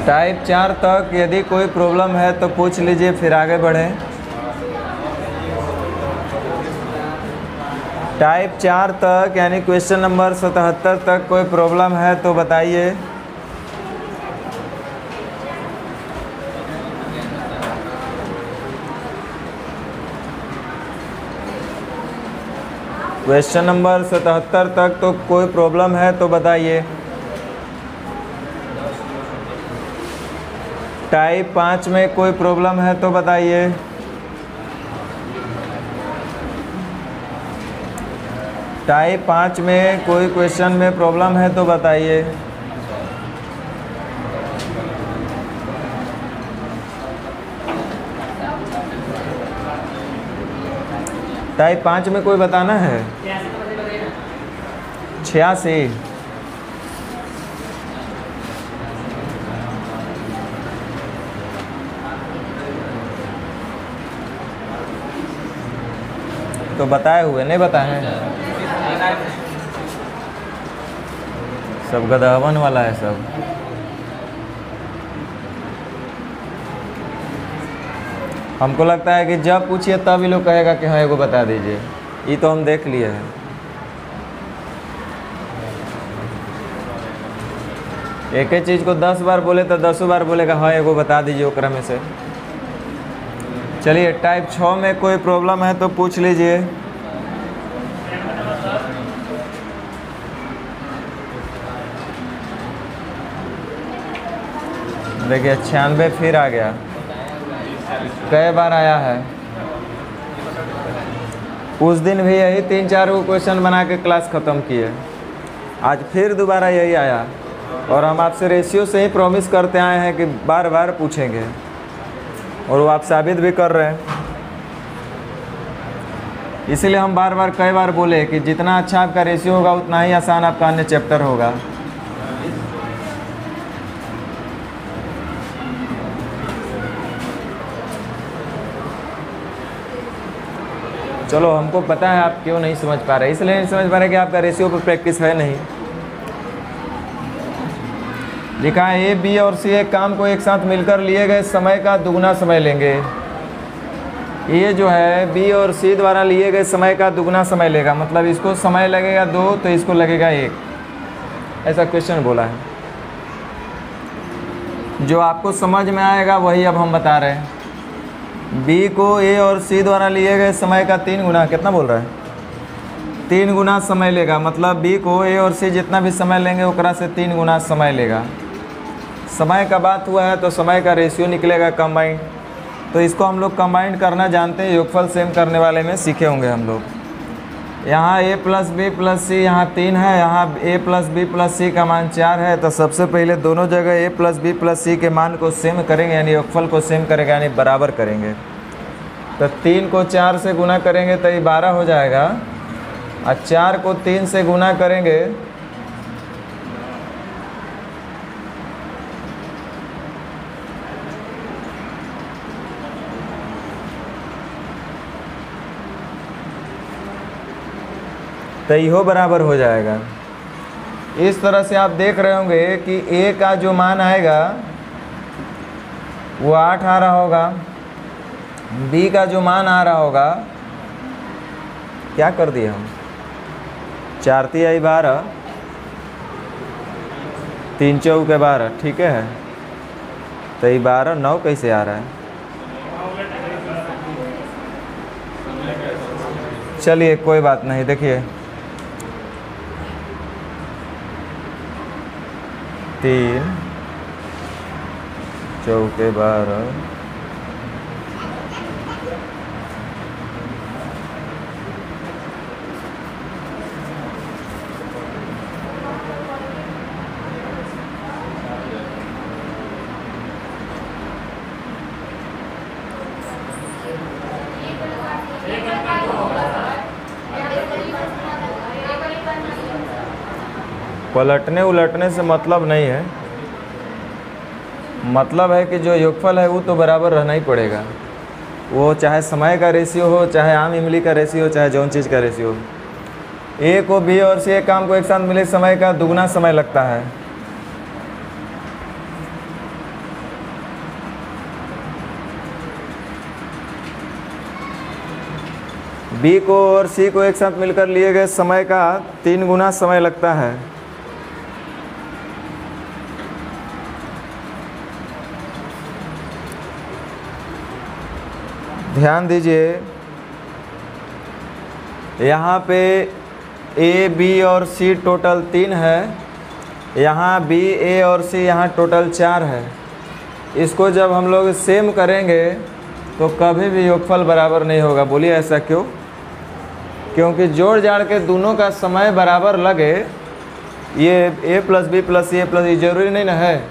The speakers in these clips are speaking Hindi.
टाइप 4 तक यदि कोई प्रॉब्लम है तो पूछ लीजिए, फिर आगे बढ़ें। टाइप 4 तक यानी क्वेश्चन नंबर 77 तक कोई प्रॉब्लम है तो बताइए। क्वेश्चन नंबर 77 तक तो कोई प्रॉब्लम है तो बताइए। टाइप 5 में कोई प्रॉब्लम है तो बताइए। टाइप 5 में कोई क्वेश्चन में प्रॉब्लम है तो बताइए। टाइप 5 में कोई बताना है। 86। तो बताए हुए नहीं बताए हैं, सब गदहवन वाला है सब। हमको लगता है कि जब पूछिए तब ये लोग कहेगा कि हाँ एगो बता दीजिए। ये तो हम देख लिए हैं। एक ही चीज़ को 10 बार बोले तो 10 बार बोलेगा हाँ एगो बता दीजिए ओकरा में से। चलिए टाइप 6 में कोई प्रॉब्लम है तो पूछ लीजिए। देखिए 96 फिर आ गया। कई बार आया है। उस दिन भी यही 3-4 को क्वेश्चन बना के क्लास ख़त्म किए। आज फिर दोबारा यही आया और हम आपसे रेशियो से ही प्रॉमिस करते आए हैं कि बार बार पूछेंगे और वो आप साबित भी कर रहे हैं। इसीलिए हम बार बार कई बार बोले कि जितना अच्छा आपका रेशियो होगा उतना ही आसान आपका अन्य चैप्टर होगा। चलो हमको पता है आप क्यों नहीं समझ पा रहे, इसलिए नहीं समझ पा रहे कि आपका रेशियो पर प्रैक्टिस है नहीं। लिखा है ए, बी और सी एक काम को एक साथ मिलकर लिए गए समय का दुगना समय लेंगे। ये जो है बी और सी द्वारा लिए गए समय का दुगना समय लेगा, मतलब इसको समय लगेगा 2 तो इसको लगेगा 1, ऐसा क्वेश्चन बोला है। जो आपको समझ में आएगा वही अब हम बता रहे हैं। बी को ए और सी द्वारा लिए गए समय का 3 गुना, कितना बोल रहा है, 3 गुना समय लेगा, मतलब बी को ए और सी जितना भी समय लेंगे ओकरा से 3 गुना समय लेगा। समय का बात हुआ है तो समय का रेशियो निकलेगा कंबाइंड, तो इसको हम लोग कंबाइंड करना जानते हैं। योगफल सेम करने वाले में सीखे होंगे हम लोग। यहाँ a प्लस बी प्लस सी यहाँ 3 है, यहाँ a प्लस बी प्लस सी का मान 4 है। तो सबसे पहले दोनों जगह a प्लस बी प्लस सी के मान को सेम करेंगे, यानी योगफल को सेम करेंगे, यानी बराबर करेंगे। तो 3 को 4 से गुना करेंगे तो ये 12 हो जाएगा, और 4 को 3 से गुना करेंगे तो इहो बराबर हो जाएगा। इस तरह से आप देख रहे होंगे कि a का जो मान आएगा वो 8 आ रहा होगा, b का जो मान आ रहा होगा, क्या कर दिए हम, 4 तिहाई 12, 3 चौके 12, ठीक है। तो ये 12 9 कैसे आ रहा है। चलिए कोई बात नहीं, देखिए 3 चौके 12, पलटने उलटने से मतलब नहीं है। मतलब है कि जो योगफल है वो तो बराबर रहना ही पड़ेगा, वो चाहे समय का रेशियो हो, चाहे आम इमली का रेशियो हो, चाहे जौन चीज़ का रेशियो हो। ए को बी और सी एक काम को एक साथ मिले समय का दुगना समय लगता है। बी को और सी को एक साथ मिलकर लिए गए समय का 3 गुना समय लगता है। ध्यान दीजिए, यहाँ पे ए बी और सी टोटल 3 है, यहाँ बी ए और सी यहाँ टोटल 4 है। इसको जब हम लोग सेम करेंगे तो कभी भी योगफल बराबर नहीं होगा। बोलिए ऐसा क्यों? क्योंकि जोड़ जाड़ के दोनों का समय बराबर लगे, ये ए प्लस बी प्लस सी ए प्लस, ये जरूरी नहीं ना है।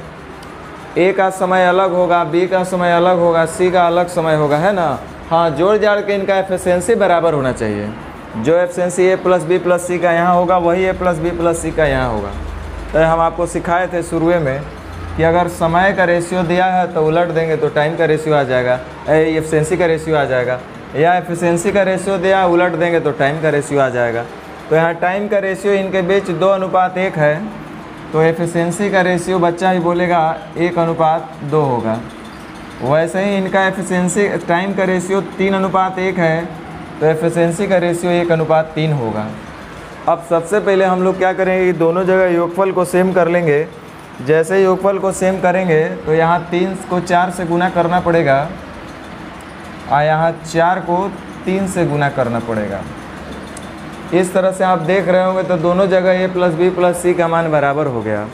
ए का समय अलग होगा, बी का समय अलग होगा, सी का अलग समय होगा, है ना। हाँ, जोड़ जाड़ के इनका एफिशिएंसी बराबर होना चाहिए। जो एफिशिएंसी ए प्लस बी प्लस सी का यहाँ होगा वही ए प्लस बी प्लस सी का यहाँ होगा। तो हम आपको सिखाए थे शुरू में कि अगर समय का रेशियो दिया है तो उलट देंगे तो टाइम का रेशियो आ जाएगा, एफिशिएंसी का रेशियो आ जाएगा, या एफिशिएंसी का रेशियो दिया उलट देंगे तो टाइम का रेशियो आ जाएगा। तो यहाँ टाइम का रेशियो इनके बीच 2:1 है, तो एफिशिएंसी का रेशियो बच्चा ही बोलेगा 1:2 होगा। वैसे ही इनका एफिशिएंसी टाइम का रेशियो 3:1 है, तो एफिशिएंसी का रेशियो 1:3 होगा। अब सबसे पहले हम लोग क्या करेंगे कि दोनों जगह योगफल को सेम कर लेंगे। जैसे योगफल को सेम करेंगे तो यहाँ 3 को 4 से गुना करना पड़ेगा और यहाँ 4 को 3 से गुना करना पड़ेगा। इस तरह से आप देख रहे होंगे तो दोनों जगह ए प्लस बी प्लस सी का मान बराबर हो गया।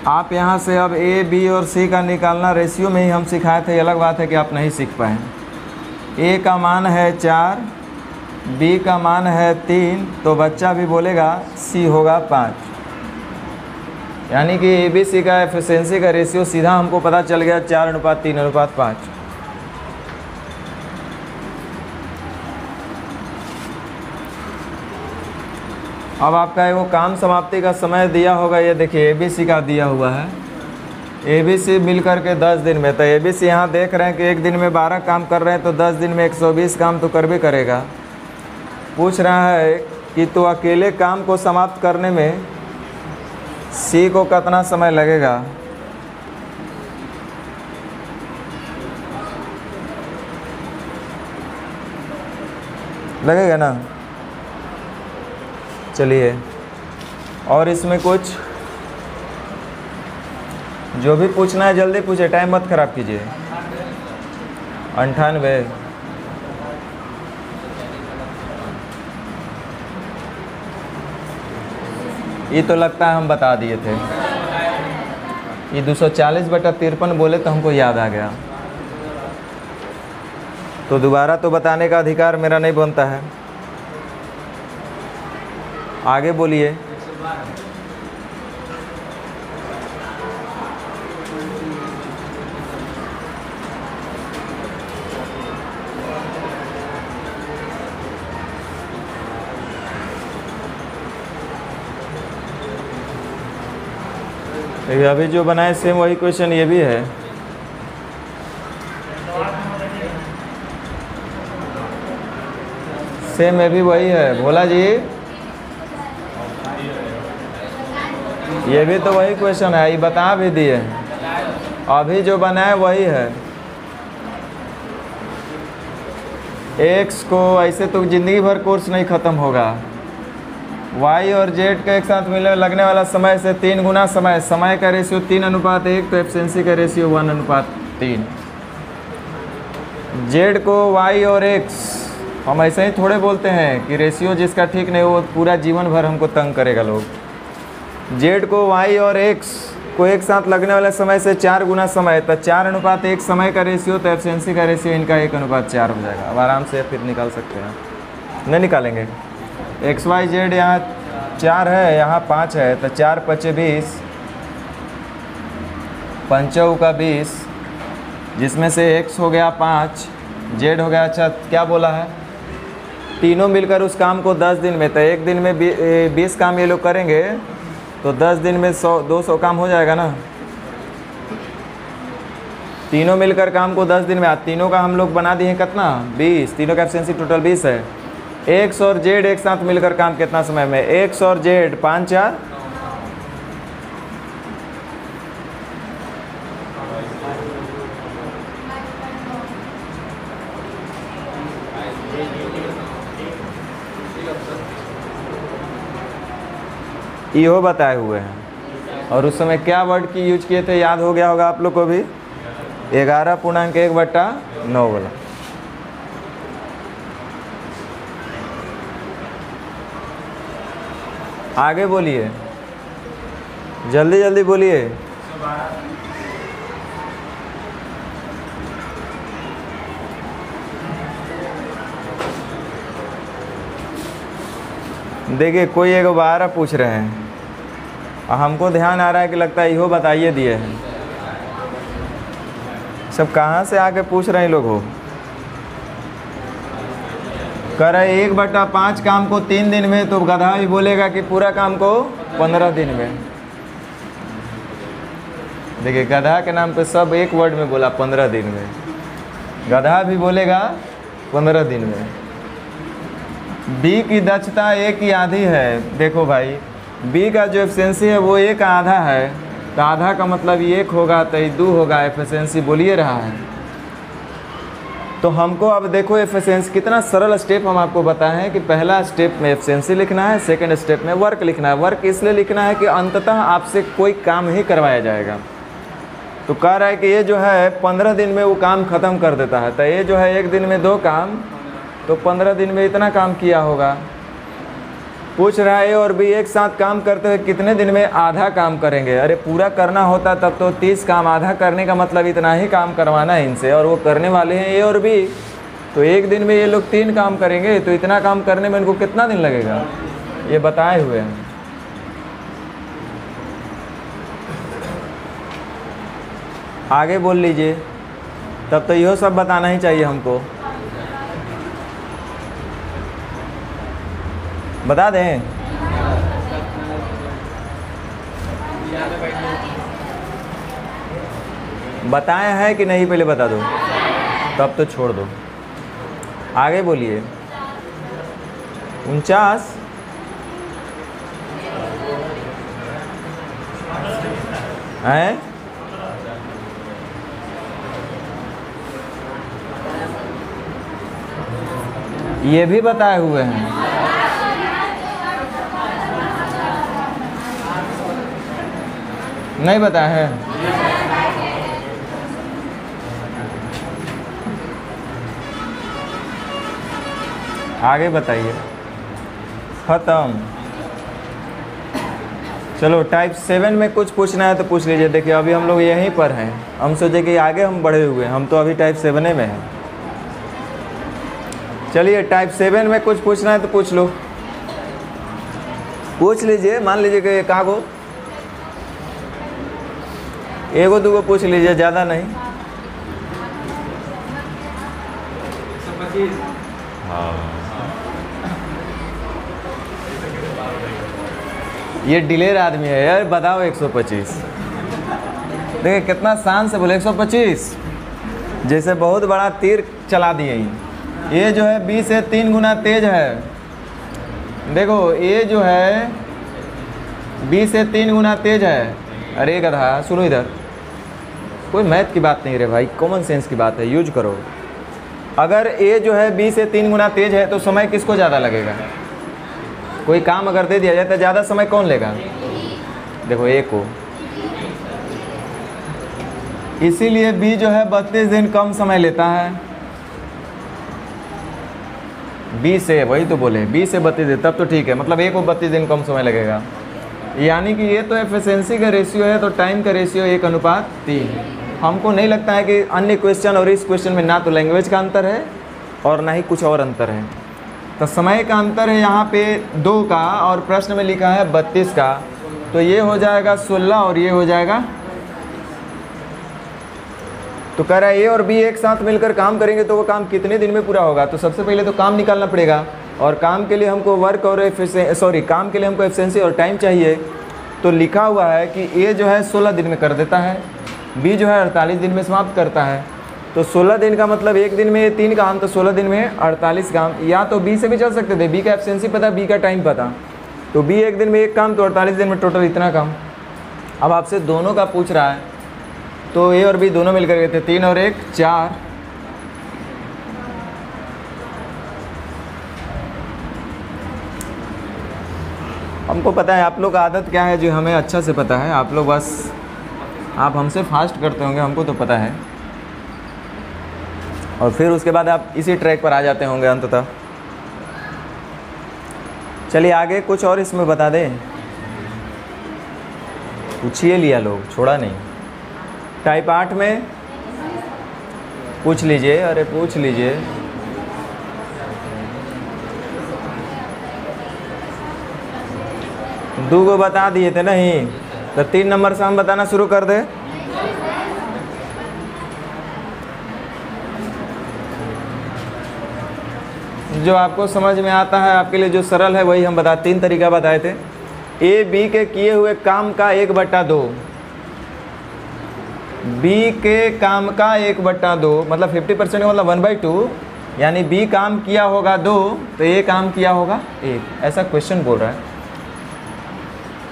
आप यहाँ से अब ए बी और सी का निकालना रेशियो में ही हम सिखाए थे, अलग बात है कि आप नहीं सीख पाए। ए का मान है 4, बी का मान है 3, तो बच्चा भी बोलेगा सी होगा 5। यानी कि ए बी सी का एफिशिएंसी का रेशियो सीधा हमको पता चल गया 4:3:5। अब आपका वो काम समाप्ति का समय दिया होगा, ये देखिए ए बी सी का दिया हुआ है। ए बी सी मिल करके 10 दिन में, तो ए बी सी यहाँ देख रहे हैं कि एक दिन में 12 काम कर रहे हैं, तो 10 दिन में 120 काम तो कर भी करेगा। पूछ रहा है कि तो अकेले काम को समाप्त करने में सी को कितना समय लगेगा। लगेगा ना? चलिए, और इसमें कुछ जो भी पूछना है जल्दी पूछे, टाइम मत खराब कीजिए। 98। ये तो लगता है हम बता दिए थे। ये 240/53 बोले तो हमको याद आ गया, तो दोबारा तो बताने का अधिकार मेरा नहीं बनता है। आगे बोलिए। अभी जो बनाए सेम वही क्वेश्चन ये भी है। सेम में भी वही है। भोला जी, ये भी तो वही क्वेश्चन है, ये बता भी दिए। अभी जो बनाए वही है। एक्स को ऐसे तो ज़िंदगी भर कोर्स नहीं ख़त्म होगा। वाई और जेड का एक साथ मिलने लगने वाला समय से 3 गुना समय, समय का रेशियो 3:1, तो एफिशिएंसी का रेशियो 1:3। जेड को वाई और एक्स, हम ऐसे ही थोड़े बोलते हैं कि रेशियो जिसका ठीक नहीं वो पूरा जीवन भर हमको तंग करेगा लोग। जेड को वाई और एक्स को एक साथ लगने वाले समय से 4 गुना समय, तो 4:1 समय का रेशियो, तो एफिशिएंसी का रेशियो इनका 1:4 हो जाएगा। अब आराम से फिर निकाल सकते हैं, नहीं निकालेंगे। एक्स वाई जेड यहाँ 4 है, यहाँ 5 है, तो 4 × 5 = 20, 5 का 20, जिसमें से एक्स हो गया 5, जेड हो गया, अच्छा क्या बोला है, तीनों मिलकर उस काम को 10 दिन में, तो एक दिन में 20 काम ये लोग करेंगे, तो 10 दिन में 200 काम हो जाएगा ना। तीनों मिलकर काम को 10 दिन में, आज तीनों का हम लोग बना दिए कितना 20, तीनों का एफिशिएंसी टोटल 20 है। एक्स और जेड एक साथ मिलकर काम कितना समय में, एक्स और जेड 5 4 इहो बताए हुए हैं। और उस समय क्या वर्ड की यूज किए थे, याद हो गया होगा आप लोग को भी, 11.1/9 वाला। आगे बोलिए, जल्दी जल्दी बोलिए। देखिए कोई एक 12 पूछ रहे हैं और हमको ध्यान आ रहा है कि लगता है इहो बताइए दिए हैं। सब कहाँ से आके पूछ रहे हैं लोग हो। कर रहे 1/5 काम को 3 दिन में, तो गधा भी बोलेगा कि पूरा काम को 15 दिन में। देखिए गधा के नाम पे सब एक वर्ड में बोला 15 दिन में, गधा भी बोलेगा 15 दिन में। बी की दक्षता एक की आधी है। देखो भाई बी का जो एफिशिएंसी है वो एक आधा है, तो आधा का मतलब ये 1 होगा तो ये 2 होगा, एफिशिएंसी बोलिए रहा है। तो हमको अब देखो एफिशिएंसी कितना सरल स्टेप हम आपको बताए हैं कि पहला स्टेप में एफिशिएंसी लिखना है, सेकंड स्टेप में वर्क लिखना है। वर्क इसलिए लिखना है कि अंततः आपसे कोई काम ही करवाया जाएगा। तो कह रहा है कि ये जो है 15 दिन में वो काम ख़त्म कर देता है, तो ये जो है 1 दिन में 2 काम, तो 15 दिन में इतना काम किया होगा। पूछ रहा है ए और बी एक साथ काम करते हुए कितने दिन में आधा काम करेंगे। अरे पूरा करना होता तब तो 30 काम, आधा करने का मतलब इतना ही काम करवाना है इनसे, और वो करने वाले हैं ए और बी। तो 1 दिन में ये लोग 3 काम करेंगे, तो इतना काम करने में इनको कितना दिन लगेगा, ये बताए हुए हैं। आगे बोल लीजिए, तब तो यह सब बताना ही चाहिए हमको। बता दें, बताया है कि नहीं, पहले बता दो तब तो छोड़ दो। आगे बोलिए। 49 है, ये भी बताए हुए हैं। नहीं बताया है, आगे बताइए। खत्म। चलो टाइप 7 में कुछ पूछना है तो पूछ लीजिए। देखिए अभी हम लोग यहीं पर हैं, हम सोचे कि आगे हम बढ़े हुए हैं, हम तो अभी टाइप 7 में हैं। चलिए टाइप 7 में कुछ पूछना है तो पूछ लो, पूछ लीजिए। मान लीजिए कि कहाँ को एगो दूगो पूछ लीजिए, ज़्यादा नहीं। ये डिलेर आदमी है यार, बताओ 125। देखिए कितना शान से बोले 125, जैसे बहुत बड़ा तीर चला दिए। ये जो है 20 से 3 गुना तेज है। देखो ये जो है 20 से 3 गुना तेज है। अरे गधा सुनो इधर, कोई मैथ की बात नहीं रे भाई, कॉमन सेंस की बात है, यूज करो। अगर ए जो है 20 से 3 गुना तेज है तो समय किसको ज़्यादा लगेगा। कोई काम अगर दे दिया जाए तो ज़्यादा समय कौन लेगा, देखो ए को। इसीलिए बी जो है 32 दिन कम समय लेता है बी से, वही तो बोले 20 से 32 दिन, तब तो ठीक है, मतलब ए को 32 दिन कम समय लगेगा। यानी कि ये तो एफिशिएंसी का रेशियो है, तो टाइम का रेशियो 1:3। हमको नहीं लगता है कि अन्य क्वेश्चन और इस क्वेश्चन में ना तो लैंग्वेज का अंतर है और ना ही कुछ और अंतर है। तो समय का अंतर है यहाँ पे 2 का, और प्रश्न में लिखा है 32 का, तो ये हो जाएगा 16 और ये हो जाएगा। तो कह रहा है ए और बी एक साथ मिलकर काम करेंगे तो वो काम कितने दिन में पूरा होगा। तो सबसे पहले तो काम निकालना पड़ेगा, और काम के लिए हमको वर्क और काम के लिए हमको एफिशिएंसी और टाइम चाहिए। तो लिखा हुआ है कि ए जो है 16 दिन में कर देता है, बी जो है 48 दिन में समाप्त करता है। तो 16 दिन का मतलब एक दिन में 3 काम, तो 16 दिन में 48 काम। या तो बी से भी चल सकते थे, बी का एब्सेंसी पता, बी का टाइम पता, तो बी एक दिन में 1 काम, तो 48 दिन में टोटल इतना काम। अब आपसे दोनों का पूछ रहा है, तो ए और बी दोनों मिलकर गए थे, 3 और 1 4। हमको पता है आप लोग का आदत क्या है, जो हमें अच्छा से पता है। आप लोग बस, आप हमसे फास्ट करते होंगे, हमको तो पता है, और फिर उसके बाद आप इसी ट्रैक पर आ जाते होंगे अंततः। चलिए आगे कुछ और इसमें बता दें, पूछिए लिया लोग, छोड़ा नहीं। टाइप 8 में पूछ लीजिए, अरे पूछ लीजिए। दो को बता दिए थे नहीं, तो 3 नंबर से हम बताना शुरू कर दे। जो आपको समझ में आता है, आपके लिए जो सरल है वही हम बता, 3 तरीका बताए थे। ए बी के किए हुए काम का 1/2, बी के काम का 1/2 मतलब 50% का मतलब 1/2, यानी बी काम किया होगा 2 तो ए काम किया होगा 1, ऐसा क्वेश्चन बोल रहा है।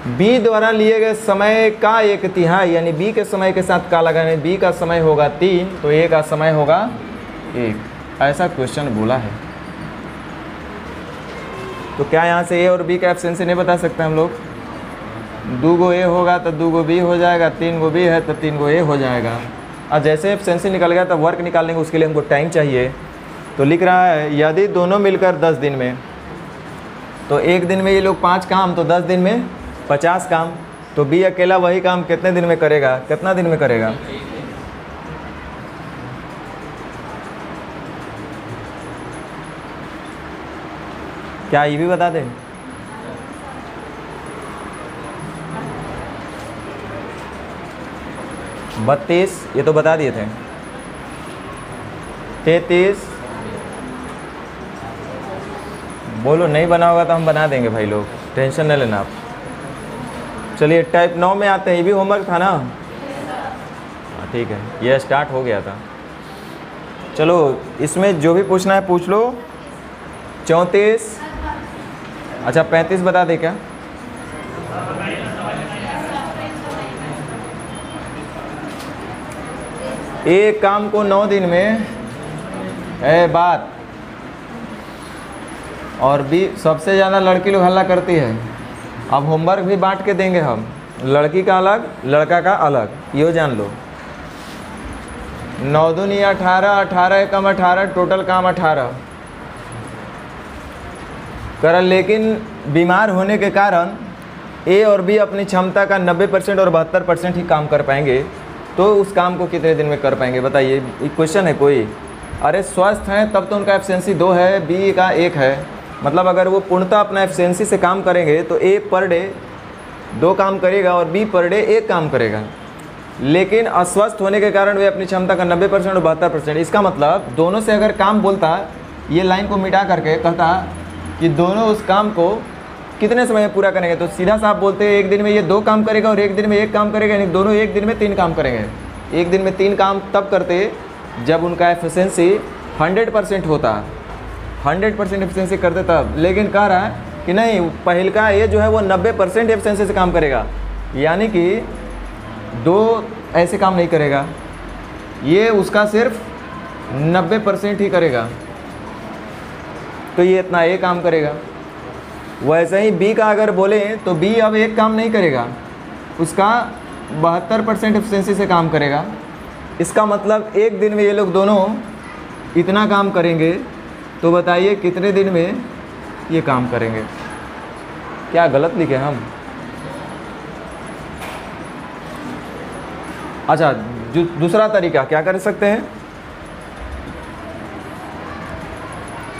बी द्वारा लिए गए समय का 1/3 यानी बी के समय के साथ का लगाने, बी का समय होगा 3 तो ए का समय होगा 1, ऐसा क्वेश्चन बोला है। तो क्या यहाँ से ए और बी का एब्सेंसी नहीं बता सकते हम लोग? 2 गो ए होगा तो 2 गो बी हो जाएगा, 3 गो बी है तो 3 गो ए हो जाएगा। और जैसे एब्सेंसी निकल गया तो वर्क निकालने के उसके लिए हमको टाइम चाहिए। तो लिख रहा है यदि दोनों मिलकर 10 दिन में, तो एक दिन में ये लोग 5 काम, तो 10 दिन में 50 काम। तो बी अकेला वही काम कितने दिन में करेगा, कितना दिन में करेगा? क्या ये भी बता दें? बत्तीस ये तो बता दिए थे। 33 बोलो, नहीं बना होगा तो हम बना देंगे भाई लोग, टेंशन नहीं लेना आप। चलिए टाइप 9 में आते हैं, ये भी होमवर्क था ना? हाँ ठीक है, ये स्टार्ट हो गया था। चलो इसमें जो भी पूछना है पूछ लो। 34, अच्छा 35 बता दे क्या? एक काम को 9 दिन में है बात, और भी सबसे ज़्यादा लड़की लोग हल्ला करती है। अब होमवर्क भी बांट के देंगे हम, लड़की का अलग लड़का का अलग, यो जान लो। 9 दूनी 18, 18 कम 18, टोटल काम 18 कर। लेकिन बीमार होने के कारण ए और बी अपनी क्षमता का 90% और 72% ही काम कर पाएंगे, तो उस काम को कितने दिन में कर पाएंगे बताइए? क्वेश्चन है कोई? अरे स्वस्थ हैं तब तो उनका एफिशिएंसी 2 है, बी का 1 है, मतलब अगर वो पूर्णतः अपना एफिशिएंसी से काम करेंगे तो ए पर डे 2 काम करेगा और बी पर डे 1 काम करेगा। लेकिन अस्वस्थ होने के कारण वे अपनी क्षमता का 90% और 72%, इसका मतलब दोनों से अगर काम बोलता, ये लाइन को मिटा करके कहता कि दोनों उस काम को कितने समय में पूरा करेंगे, तो सीधा साफ बोलते हैं एक दिन में ये 2 काम करेगा और एक दिन में 1 काम करेगा, यानी दोनों एक दिन में 3 काम करेंगे। एक दिन में 3 काम तब करते जब उनका एफिशिएंसी 100% होता, 100% एफिशिएंसी करते तब। लेकिन कह रहा है कि नहीं, पहल का ये जो है वो 90% एफिशिएंसी से काम करेगा, यानी कि 2 ऐसे काम नहीं करेगा, ये उसका सिर्फ 90% ही करेगा, तो ये इतना ए काम करेगा। वैसे ही बी का अगर बोले तो बी अब 1 काम नहीं करेगा, उसका 72% एफिशिएंसी से काम करेगा। इसका मतलब एक दिन में ये लोग दोनों इतना काम करेंगे, तो बताइए कितने दिन में ये काम करेंगे? क्या गलत लिखे हम? अच्छा दूसरा तरीका क्या कर सकते हैं?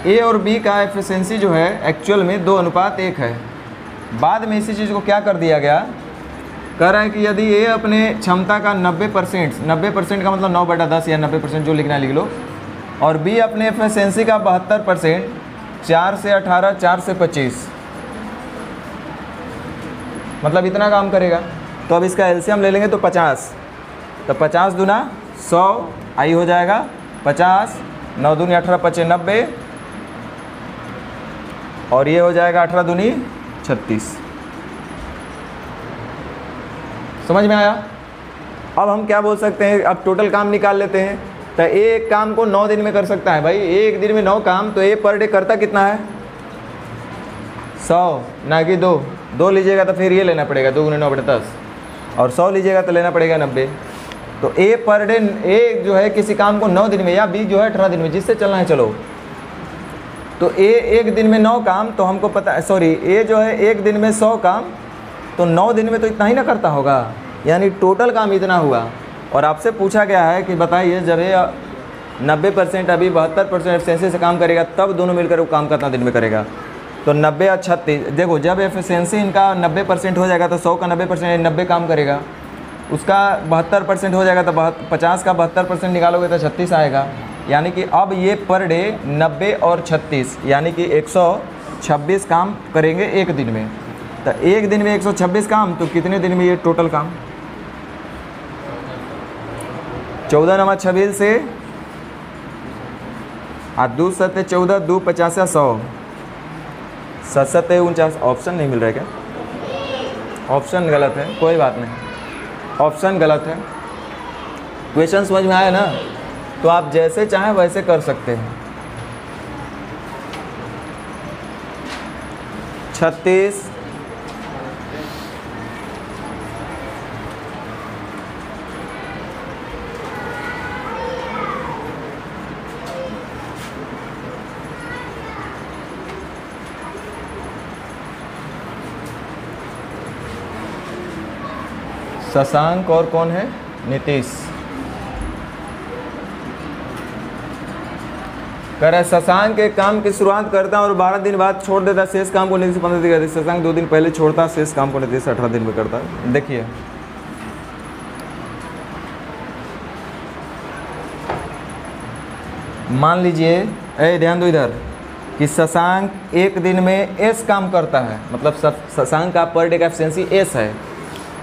ए और बी का एफिशिएंसी जो है एक्चुअल में 2:1 है। बाद में इसी चीज़ को क्या कर दिया गया, कह रहा है कि यदि ए अपने क्षमता का 90% का मतलब 9/10 या 90% जो लिखना लिख लो, और बी अपने एफिशिएंसी का 72%, 4 से 18, 4 से 25, मतलब इतना काम करेगा। तो अब इसका एलसीएम ले लेंगे तो 50, तो 50 दूना 100 आई हो जाएगा 50, 9 दूनी 18 पचे 90 और ये हो जाएगा 18 दूनी 36। समझ में आया? अब हम क्या बोल सकते हैं, अब टोटल काम निकाल लेते हैं। तो एक काम को 9 दिन में कर सकता है भाई, एक दिन में 9 काम, तो ए पर डे करता कितना है 100 ना कि 2 लीजिएगा तो फिर ये लेना पड़ेगा 2 गुने 9 बटे 10, और 100 लीजिएगा तो लेना पड़ेगा 90। तो ए पर डे ए जो है किसी काम को 9 दिन में, या बी जो है 18 दिन में, जिससे चलना है चलो। तो ए एक दिन में 9 काम, तो हमको पता है, सॉरी ए जो है एक दिन में 100 काम, तो 9 दिन में तो इतना ही ना करता होगा, यानी टोटल काम इतना हुआ। और आपसे पूछा गया है कि बताइए जब ये 90% अभी 72% एफिशिएंसी से काम करेगा, तब दोनों मिलकर वो काम कितना दिन में करेगा। तो 90 और 36, देखो जब एफिशिएंसी इनका 90% हो जाएगा तो 100 का 90% 90 काम करेगा, उसका 72% हो जाएगा तो 50 का 72% निकालोगे तो 36 आएगा। यानी कि अब ये पर डे 90 और 36 यानी कि 126 काम करेंगे एक दिन में। तो एक दिन में 126 काम, तो कितने दिन में ये टोटल काम 14 नमा 26 से 2 7 14 2 50 100 7 7 49। ऑप्शन नहीं मिल रहा है क्या? ऑप्शन गलत है, कोई बात नहीं, ऑप्शन गलत है। क्वेश्चन समझ में आया ना? तो आप जैसे चाहें वैसे कर सकते हैं। 36 शशांक और कौन है? नीतीश। कह रहा है शशांक एक काम की शुरुआत करता और 12 दिन बाद छोड़ देता, शेष काम को नीतीश 15 दिन करता। शशांक 2 दिन पहले छोड़ता, शेष काम को नीतीश 18 दिन में करता। देखिए मान लीजिए, ध्यान दो इधर, कि शशांक एक दिन में एस काम करता है, मतलब शशांक का पर डे का एफिशिएंसी एस है,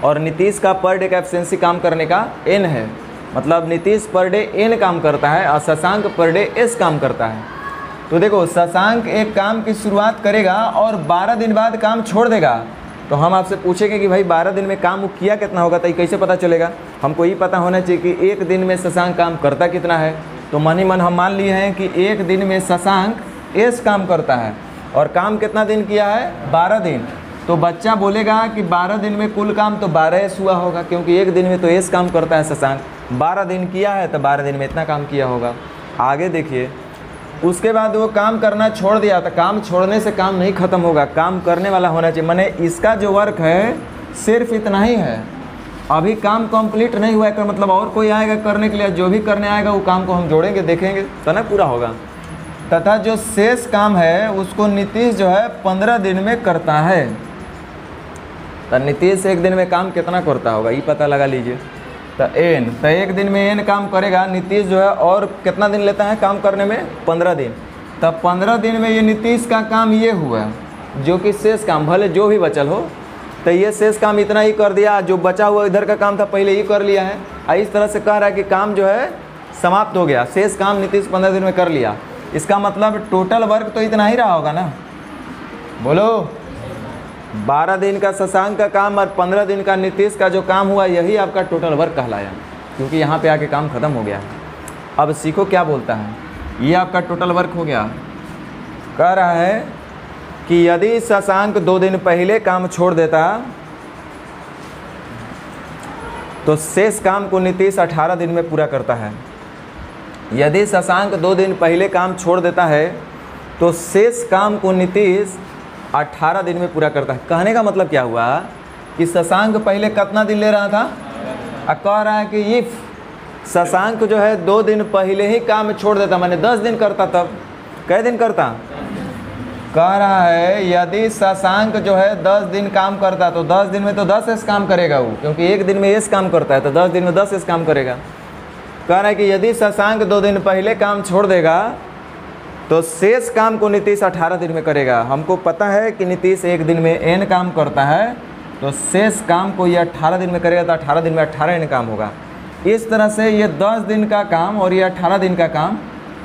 और नीतीश का पर डे का एफिशिएंसी काम करने का एन है। मतलब नीतीश पर डे एन काम करता है और शशांक पर डे एस काम करता है। तो देखो शशांक एक काम की शुरुआत करेगा और 12 दिन बाद काम छोड़ देगा। तो हम आपसे पूछेंगे कि भाई 12 दिन में काम वो किया कितना होगा, तो ये कैसे पता चलेगा? हमको ये पता होना चाहिए कि एक दिन में शशांक काम करता कितना है। तो मन ही मन हम मान लिए हैं कि एक दिन में शशांक एस काम करता है, और काम कितना दिन किया है? 12 दिन। तो बच्चा बोलेगा कि 12 दिन में कुल काम तो 12 एस हुआ होगा, क्योंकि एक दिन में तो एस काम करता है शशांक, 12 दिन किया है तो 12 दिन में इतना काम किया होगा। आगे देखिए, उसके बाद वो काम करना छोड़ दिया, तो काम छोड़ने से काम नहीं ख़त्म होगा, काम करने वाला होना चाहिए। माने इसका जो वर्क है सिर्फ इतना ही है, अभी काम कंप्लीट नहीं हुआ है, मतलब और कोई आएगा करने के लिए, जो भी करने आएगा वो काम को हम जोड़ेंगे, देखेंगे तो ना पूरा होगा। तथा जो शेष काम है उसको नीतीश जो है 15 दिन में करता है। तो नीतीश एक दिन में काम कितना करता होगा ये पता लगा लीजिए। तो एन, तो एक दिन में एन काम करेगा, नीतीश जो है और कितना दिन लेता है काम करने में? 15 दिन। तब 15 दिन में ये नीतीश का काम ये हुआ, जो कि शेष काम भले जो भी बचल हो, तो ये शेष काम इतना ही कर दिया, जो बचा हुआ इधर का काम था पहले ही कर लिया है। इस तरह से कह रहा है कि काम जो है समाप्त हो गया, शेष काम नीतीश 15 दिन में कर लिया। इसका मतलब टोटल वर्क तो इतना ही रहा होगा ना, बोलो। 12 दिन का शशांक का काम और 15 दिन का नीतीश का जो काम हुआ, यही आपका टोटल वर्क कहलाया, क्योंकि यहाँ पे आके काम ख़त्म हो गया है। अब सीखो क्या बोलता है, ये आपका टोटल वर्क हो गया। कह रहा है कि यदि शशांक 2 दिन पहले काम छोड़ देता तो शेष काम को नीतीश 18 दिन में पूरा करता है। यदि शशांक 2 दिन पहले काम छोड़ देता है तो शेष काम को नीतीश 18 दिन में पूरा करता है। कहने का मतलब क्या हुआ कि शशांक पहले कितना दिन ले रहा था, कह रहा है कि इफ शशांक जो है 2 दिन पहले ही काम छोड़ देता, माने 10 दिन करता, तब कै दिन करता? कह रहा है यदि शशांक जो है 10 दिन काम करता तो 10 दिन में तो 10 एस काम करेगा वो, क्योंकि एक दिन में एस काम करता है, तो 10 दिन में 10 एस काम करेगा। कह रहा है कि यदि शशांक 2 दिन पहले काम छोड़ देगा तो शेष काम को नीतीश 18 दिन में करेगा। हमको पता है कि नीतीश एक दिन में एन काम करता है, तो शेष काम को ये 18 दिन में करेगा, तो 18 दिन में 18 एन काम होगा। इस तरह से ये 10 दिन का काम और ये 18 दिन का काम,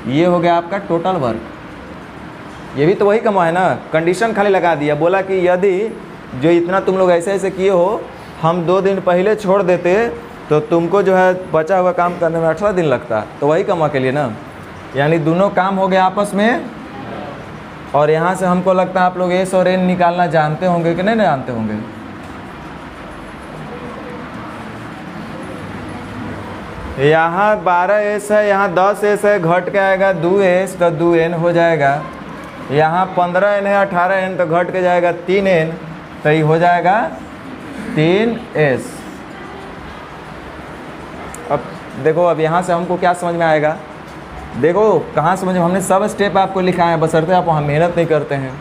ये हो गया आपका टोटल वर्क। ये भी तो वही कमा है ना, कंडीशन खाली लगा दिया, बोला कि यदि जो इतना तुम लोग ऐसे ऐसे किए हो, हम 2 दिन पहले छोड़ देते तो तुमको जो है बचा हुआ काम करने में 18 दिन लगता, तो वही कमा के लिए ना। यानी दोनों काम हो गए आपस में। और यहाँ से हमको लगता है आप लोग एस और एन निकालना जानते होंगे कि नहीं जानते होंगे। यहाँ 12s है, यहाँ 10s है, घट के आएगा 2s तो 2n हो जाएगा। यहाँ 15n है, 18n तो घट के जाएगा 3n, तो ये हो जाएगा 3s। अब देखो, अब यहाँ से हमको क्या समझ में आएगा, देखो कहाँ समझ में, हमने सब स्टेप आपको लिखा है, बशर्ते आप वहाँ मेहनत नहीं करते हैं।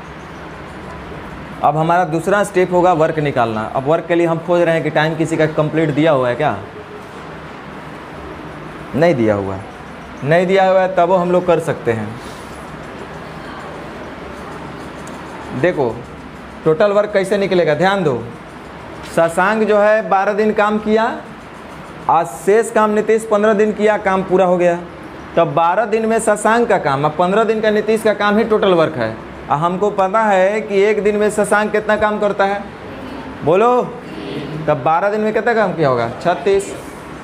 अब हमारा दूसरा स्टेप होगा वर्क निकालना। अब वर्क के लिए हम खोज रहे हैं कि टाइम किसी का कंप्लीट दिया हुआ है क्या, नहीं दिया हुआ है, नहीं दिया हुआ है तब वो हम लोग कर सकते हैं। देखो टोटल वर्क कैसे निकलेगा, ध्यान दो। शशांक जो है 12 दिन काम किया, आज शेष काम नीतीश 15 दिन किया, काम पूरा हो गया। तब 12 दिन में शशांक का काम, अब 15 दिन का नीतीश का काम ही टोटल वर्क है। हमको पता है कि एक दिन में शशांक कितना काम करता है, बोलो। तब 12 दिन में कितना काम किया होगा, 36।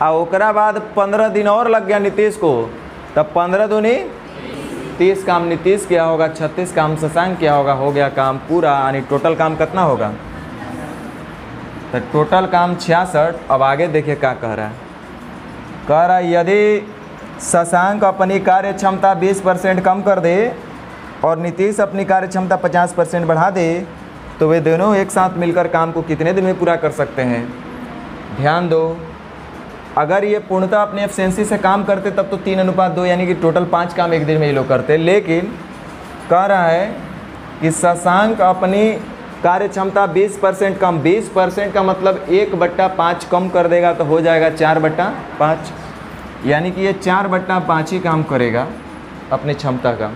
और ओकरा बाद 15 दिन और लग गया नीतीश को, तब 15 दूनी 30 काम नीतीश किया होगा, 36 काम शशांक किया होगा, हो गया काम पूरा। यानी टोटल काम कितना होगा, तो टोटल काम 66। अब आगे देखिए क्या कह रहा है, कह रहा है यदि शशांक अपनी कार्य क्षमता 20% कम कर दे और नीतीश अपनी कार्य क्षमता 50% बढ़ा दे, तो वे दोनों एक साथ मिलकर काम को कितने दिन में पूरा कर सकते हैं। ध्यान दो, अगर ये पूर्णतः अपनी एफिशिएंसी से काम करते तब तो 3:2, यानी कि टोटल 5 काम एक दिन में ये लोग करते। लेकिन कह रहा है कि शशांक अपनी कार्य क्षमता 20% कम, 20% का मतलब 1/5 कम कर देगा, तो हो जाएगा 4/5, यानी कि ये 4/5 ही काम करेगा अपनी क्षमता का।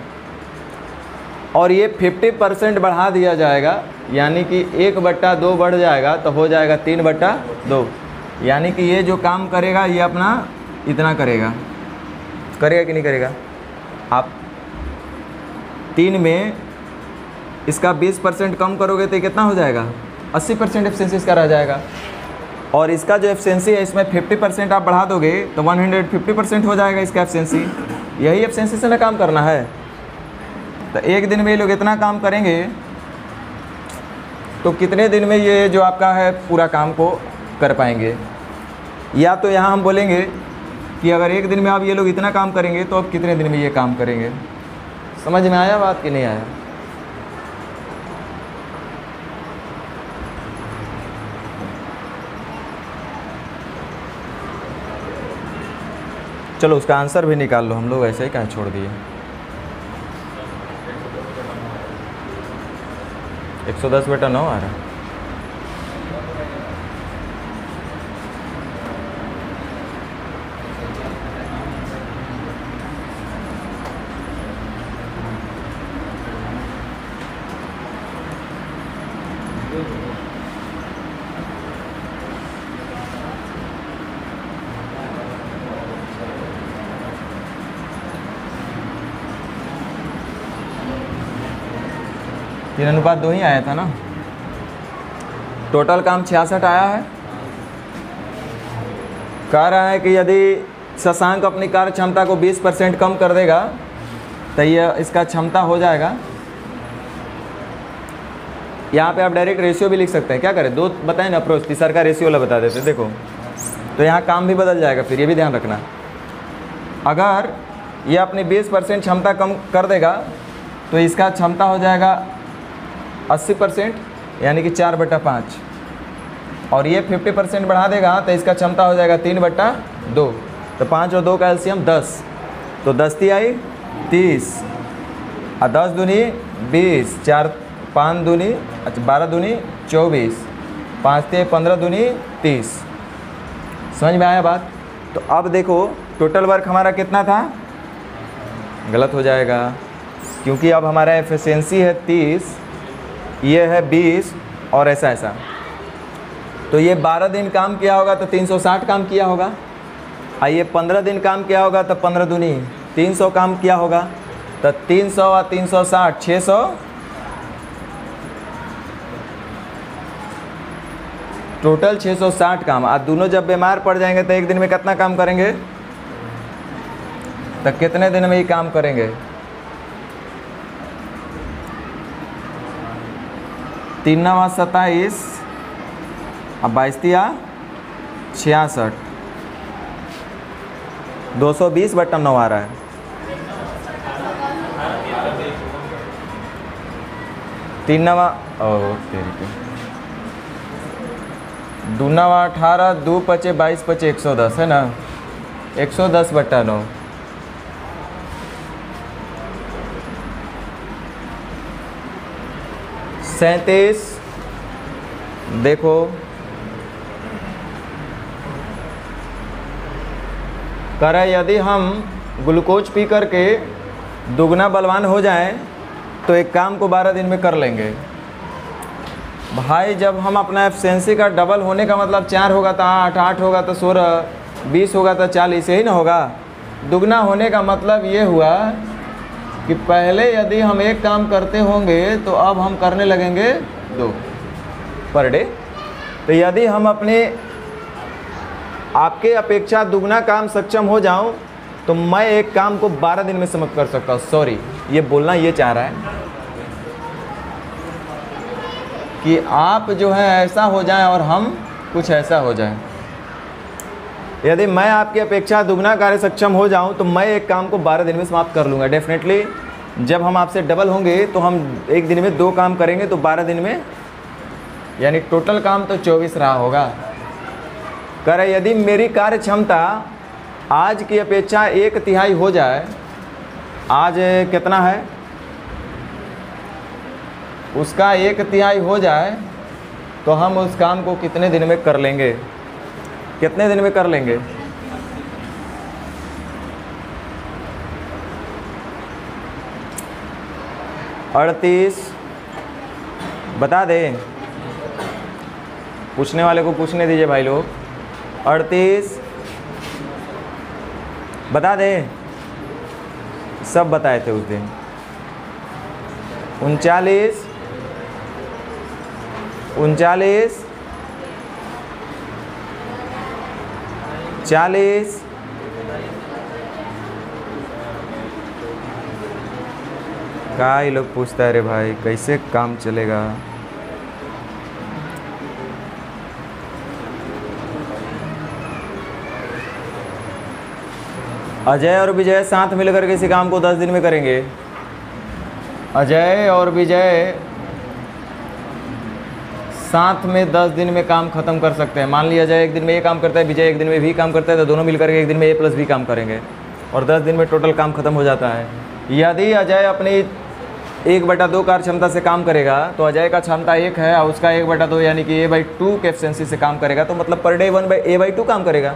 और ये 50% बढ़ा दिया जाएगा, यानी कि 1/2 बढ़ जाएगा, तो हो जाएगा 3/2। यानी कि ये जो काम करेगा ये अपना इतना करेगा, करेगा कि नहीं करेगा। आप 3 में इसका 20% कम करोगे तो कितना हो जाएगा, 80% एफिशिएंसी इसका रह जाएगा। और इसका जो एफिशिएंसी है इसमें 50% आप बढ़ा दोगे तो 150% हो जाएगा इसका एफिशिएंसी। यही एफिशिएंसी से ना काम करना है। तो एक दिन में ये लोग इतना काम करेंगे, तो कितने दिन में ये जो आपका है पूरा काम को कर पाएंगे। या तो यहाँ हम बोलेंगे कि अगर एक दिन में आप ये लोग इतना काम करेंगे तो अब कितने दिन में ये काम करेंगे। समझ में आया बात कि नहीं आया। चलो उसका आंसर भी निकाल लो, हम लोग ऐसे ही कहाँ छोड़ दिए। 110/9 आ रहा है। तीन अनुपात 2 ही आया था ना। टोटल काम 66 आया है। कह रहा है कि यदि शशांक अपनी कार्य क्षमता को 20% कम कर देगा तो यह इसका क्षमता हो जाएगा। यहाँ पे आप डायरेक्ट रेशियो भी लिख सकते हैं। क्या करें, 2 बताएं ना अप्रोच, तीसरा का रेशियो वाला बता देते। देखो तो यहाँ काम भी बदल जाएगा, फिर ये भी ध्यान रखना। अगर ये अपनी 20% क्षमता कम कर देगा तो इसका क्षमता हो जाएगा 80%, यानी कि 4/5। और ये 50% बढ़ा देगा तो इसका क्षमता हो जाएगा 3/2। तो 5 और 2 का एलसीएम 10, तो 10 × 3 आई 30, और 10 दूनी 20, 4 5 दूनी 12 दूनी 24, 5 × 15 दूनी 30। समझ में आया बात। तो अब देखो टोटल वर्क हमारा कितना था, गलत हो जाएगा क्योंकि अब हमारा एफिशिएंसी है 30, ये है 20 और ऐसा ऐसा। तो ये 12 दिन काम किया होगा तो 360 काम किया होगा। आइए 15 दिन काम किया होगा तो 15 दूनी 300 काम किया होगा, तो 300 और 360 600, टोटल 660 काम। आज दोनों जब बीमार पड़ जाएंगे तो एक दिन में कितना काम करेंगे, तो कितने दिन में ही काम करेंगे? 3 9 27, अब 22 तिया 66, 220/9 आ रहा है। तीन नवा दूनावा 18, 2 पचे 22 पचे 110 है ना, 110/9। सैंतीस, देखो करें यदि हम ग्लूकोज पी करके दुगना बलवान हो जाएं तो एक काम को 12 दिन में कर लेंगे। भाई जब हम अपना एफिशिएंसी का डबल होने का मतलब 4 होगा तो 8, 8 होगा तो 16, 20 होगा तो 40, यही ना होगा। दुगना होने का मतलब ये हुआ कि पहले यदि हम एक काम करते होंगे तो अब हम करने लगेंगे 2 पर डे। तो यदि हम अपने आपके अपेक्षा दुगना काम सक्षम हो जाऊं तो मैं एक काम को 12 दिन में समाप्त कर सकता हूं। सॉरी, ये बोलना ये चाह रहा है कि आप जो है ऐसा हो जाएं और हम कुछ ऐसा हो जाएं। यदि मैं आपकी अपेक्षा दुगना कार्य सक्षम हो जाऊं तो मैं एक काम को 12 दिन में समाप्त कर लूँगा। डेफिनेटली जब हम आपसे डबल होंगे तो हम एक दिन में 2 काम करेंगे तो 12 दिन में, यानी टोटल काम तो 24 रहा होगा। करें यदि मेरी कार्य क्षमता आज की अपेक्षा 1/3 हो जाए, आज कितना है उसका 1/3 हो जाए तो हम उस काम को कितने दिन में कर लेंगे, कितने दिन में कर लेंगे? अड़तीस, बता दें, पूछने वाले को पूछने दीजिए भाई लोग। 38 बता दें, सब बताए थे उस दिन। 39 39 40 का ये लोग पूछता है रे भाई कैसे काम चलेगा। अजय और विजय साथ मिलकर के इसी काम को 10 दिन में करेंगे। अजय और विजय साथ में 10 दिन में काम खत्म कर सकते हैं। मान लिया अजय एक दिन में ये काम करता है, विजय एक दिन में भी काम करता है, तो दोनों मिलकर के एक दिन में A+B काम करेंगे और 10 दिन में टोटल काम खत्म हो जाता है। यदि अजय अपनी 1/2 कार्य क्षमता से काम करेगा तो अजय का क्षमता 1 है और उसका 1/2 यानी कि A/2 के एफिशिएंसी से काम करेगा, तो मतलब पर डे 1/A/2 काम करेगा।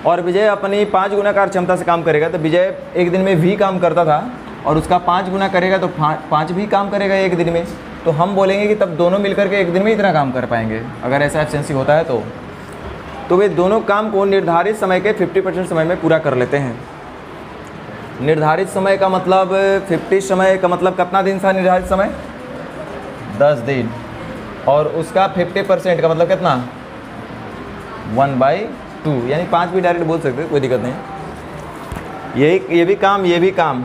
और विजय अपनी 5 गुना कार्य क्षमता से काम करेगा, तो विजय एक दिन में भी काम करता था और उसका 5 गुना करेगा तो 5 भी काम करेगा एक दिन में। तो हम बोलेंगे कि तब दोनों मिलकर के एक दिन में इतना काम कर पाएंगे अगर ऐसा एफिशिएंसी होता है तो वे दोनों काम को निर्धारित समय के 50% समय में पूरा कर लेते हैं। निर्धारित समय का मतलब 50 समय का मतलब कितना दिन था निर्धारित समय? 10 दिन। और उसका 50% का मतलब कितना? 1/2, यानी 5 भी डायरेक्ट बोल सकते, कोई दिक्कत नहीं। ये भी काम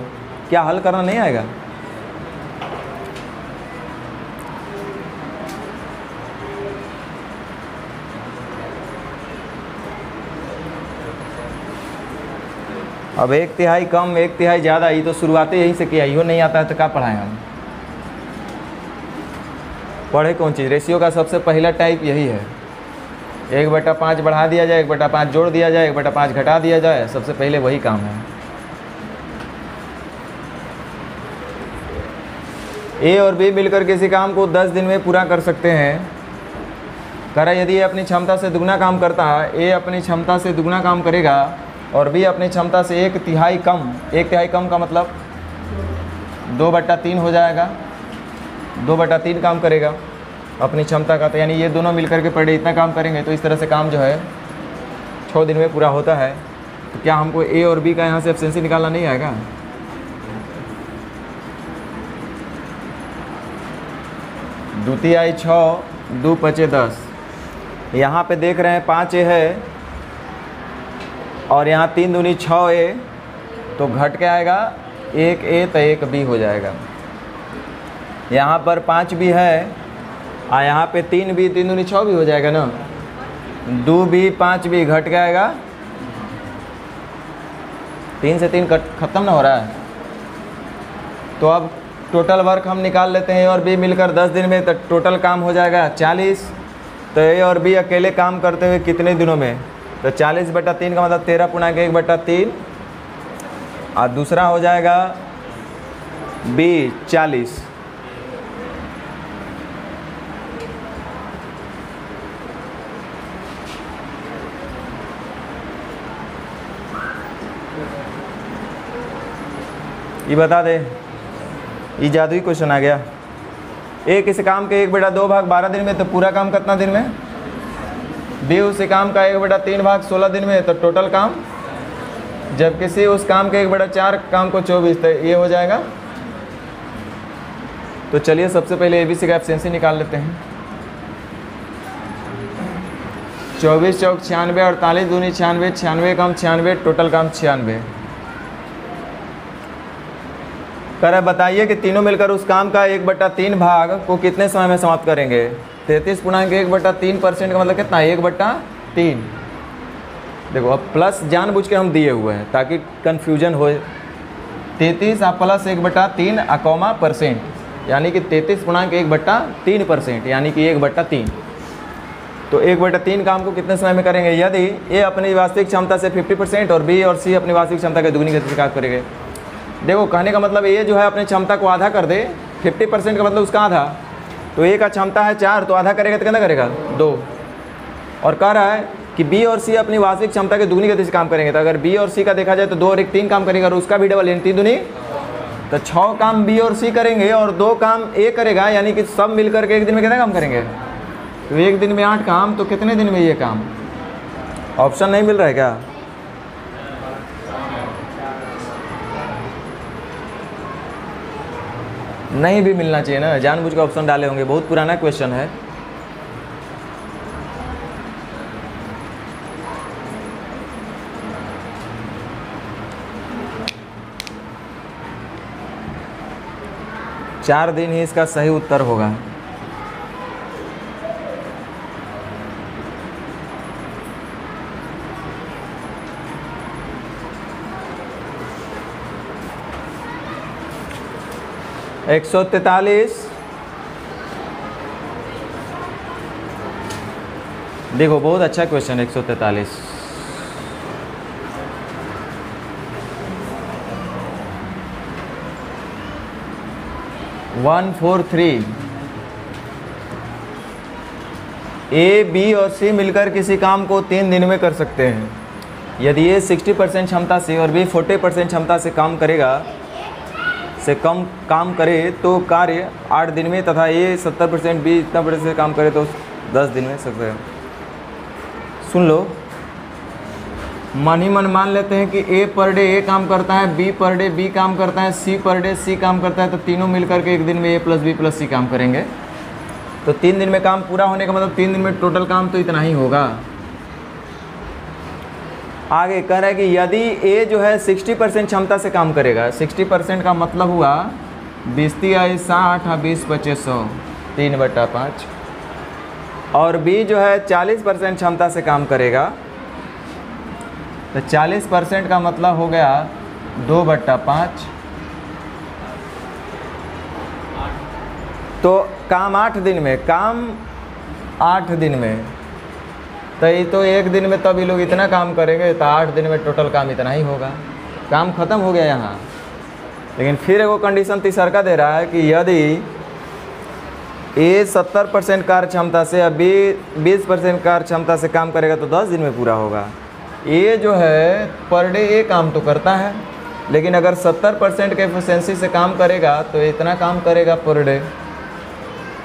क्या हल करना नहीं आएगा? अब 1/3 कम 1/3 ज़्यादा, ये तो शुरुआत यहीं से किया, यो नहीं आता है तो क्या पढ़ाएं हम? पढ़े कौन चीज़? रेशियो का सबसे पहला टाइप यही है, 1/5 बढ़ा दिया जाए, 1/5 जोड़ दिया जाए, 1/5 घटा दिया जाए, सबसे पहले वही काम है। ए और बी मिलकर किसी काम को 10 दिन में पूरा कर सकते हैं। करा यदि ए अपनी क्षमता से दुगना काम करता है, ए अपनी क्षमता से दुगना काम करेगा और बी अपनी क्षमता से 1/3 कम, 1/3 कम का मतलब 2/3 हो जाएगा, 2/3 काम करेगा अपनी क्षमता का। तो यानी ये दोनों मिलकर के पर डे इतना काम करेंगे, तो इस तरह से काम जो है 6 दिन में पूरा होता है, तो क्या हमको ए और बी का यहाँ से एफिशिएंसी निकालना नहीं आएगा? द्वितीय आई 6, 2 5 10। यहाँ पे देख रहे हैं 5A है और यहाँ 3 दूनी 6A, तो घट के आएगा 1A तो 1B हो जाएगा। यहाँ पर 5B है और यहाँ पे 3B, 3 दूनी 6B हो जाएगा ना। 2B 5B घट के आएगा, 3 से 3 खत्म ना हो रहा है। तो अब टोटल वर्क हम निकाल लेते हैं, ए और बी मिलकर 10 दिन में, तो टोटल काम हो जाएगा 40। तो ए और बी अकेले काम करते हुए कितने दिनों में? तो 40/3 का मतलब 13/3 और दूसरा हो जाएगा बी 40। ये बता दे, ये जादुई क्वेश्चन आ गया। एक इस काम के 1/2 भाग 12 दिन में, तो पूरा काम कितना दिन में? बी उस काम का 1/3 भाग 16 दिन में, तो टोटल काम, जब किसी उस काम के 1/4 काम को 24, तो ये हो जाएगा। तो चलिए सबसे पहले एबीसी का एफिशिएंसी निकाल लेते हैं। 24 चौक 96, 48 दूनी 96, 96 कम 96, टोटल काम 96। कर बताइए कि तीनों मिलकर उस काम का 1/3 भाग को कितने समय में समाप्त करेंगे? 33.1/3% का मतलब कितना? 1/3। देखो अब प्लस जानबूझ के हम दिए हुए हैं ताकि कन्फ्यूजन हो। 33 प्लस 1/3 अकोमा %, यानी कि 33.1/3%, यानी कि 1/3। तो 1/3 काम को कितने समय में करेंगे? यदि ए अपनी वास्तविक क्षमता से 50% और बी और सी अपनी वास्तविक क्षमता के दुगनी गति से काम करेंगे। देखो कहने का मतलब ये जो है अपनी क्षमता को आधा कर दे, 50% का मतलब उसका आधा। तो ए का क्षमता है 4, तो आधा करेगा तो कितना करेगा? 2। और कह रहा है कि बी और सी अपनी वास्तविक क्षमता के दुगनी गति से काम करेंगे। तो अगर बी और सी का देखा जाए तो 2 और 1 3 काम करेगा और उसका भी डबल, यानी 3 दूनी, तो 6 काम बी और सी करेंगे और 2 काम ए करेगा, यानी कि सब मिलकर के एक दिन में कितना काम करेंगे? तो एक दिन में 8 काम, तो कितने दिन में ये काम? ऑप्शन नहीं मिल रहा है क्या? नहीं भी मिलना चाहिए ना, जानबूझ के ऑप्शन डाले होंगे। बहुत पुराना क्वेश्चन है। चार दिन ही इसका सही उत्तर होगा। एक 143। देखो बहुत अच्छा क्वेश्चन 143। वन 143। ए, बी और सी मिलकर किसी काम को 3 दिन में कर सकते हैं। यदि ये 60% क्षमता से और बी 40% क्षमता से काम करेगा, से कम काम करे तो कार्य 8 दिन में, तथा ये 70% बी इतना % से काम करे तो 10 दिन में सकते हैं। सुन लो, मन ही मन मान लेते हैं कि ए पर डे ए काम करता है, बी पर डे बी काम करता है, सी पर डे सी काम करता है, तो तीनों मिलकर के एक दिन में ए प्लस बी प्लस सी काम करेंगे। तो 3 दिन में काम पूरा होने का मतलब 3 दिन में टोटल काम तो इतना ही होगा। आगे कह रहा है कि यदि ए जो है 60% क्षमता से काम करेगा, 60% का मतलब हुआ 20×60 20 25 100, 3/5। और बी जो है 40% क्षमता से काम करेगा, तो 40% का मतलब हो गया 2/5। तो काम 8 दिन में, काम 8 दिन में, तो ये तो एक दिन में तब ये लोग इतना काम करेंगे, तो 8 दिन में टोटल काम इतना ही होगा। काम ख़त्म हो गया यहाँ। लेकिन फिर वो कंडीशन तीसरा दे रहा है कि यदि ए 70% कार्य क्षमता से या बी 20% कार्य क्षमता से काम करेगा तो 10 दिन में पूरा होगा। ए जो है पर डे ए काम तो करता है, लेकिन अगर 70% के एफिशिएंसी से काम करेगा तो इतना काम करेगा पर डे।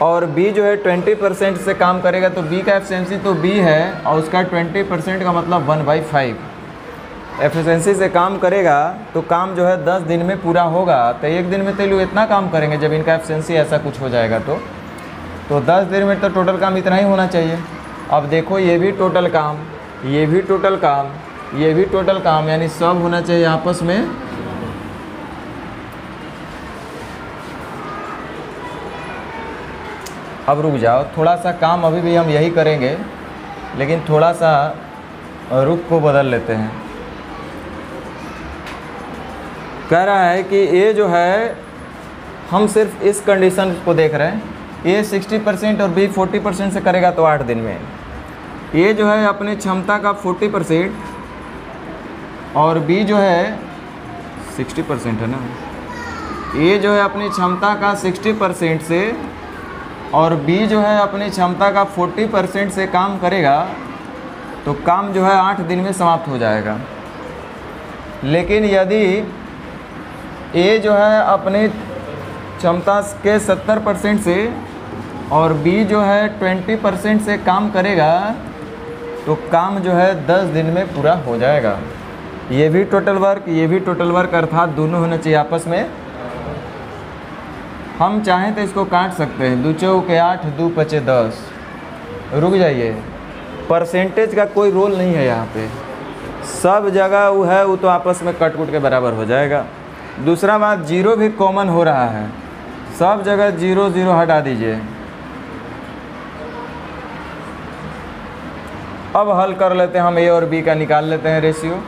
और बी जो है 20% से काम करेगा, तो बी का एफिशिएंसी तो बी है और उसका 20% का मतलब 1/5 एफिशिएंसी से काम करेगा, तो काम जो है 10 दिन में पूरा होगा। तो एक दिन में तो लोग इतना काम करेंगे जब इनका एफिशिएंसी ऐसा कुछ हो जाएगा तो 10 दिन में तो टोटल काम इतना ही होना चाहिए। अब देखो ये भी टोटल काम, ये भी टोटल काम, ये भी टोटल काम, यानी सब होना चाहिए आपस में। अब रुक जाओ, थोड़ा सा काम अभी भी हम यही करेंगे, लेकिन थोड़ा सा रुख को बदल लेते हैं। कह रहा है कि ए जो है, हम सिर्फ इस कंडीशन को देख रहे हैं, ए 60% और बी 40% से करेगा तो 8 दिन में। ए जो है अपनी क्षमता का 40% और बी जो है 60% है ना, ए जो है अपनी क्षमता का 60% से और बी जो है अपनी क्षमता का 40% से काम करेगा, तो काम जो है 8 दिन में समाप्त हो जाएगा। लेकिन यदि ए जो है अपनी क्षमता के 70% से और बी जो है 20% से काम करेगा, तो काम जो है 10 दिन में पूरा हो जाएगा। ये भी टोटल वर्क, ये भी टोटल वर्क, अर्थात दोनों होना चाहिए आपस में। हम चाहें तो इसको काट सकते हैं, 2 चौके 8, 2 पचे 10। रुक जाइए, परसेंटेज का कोई रोल नहीं है यहाँ पे, सब जगह वो है, वो तो आपस में कट कुट के बराबर हो जाएगा। दूसरा बात, जीरो भी कॉमन हो रहा है, सब जगह 0 0 हटा दीजिए। अब हल कर लेते हैं हम, ए और बी का निकाल लेते हैं रेशियो।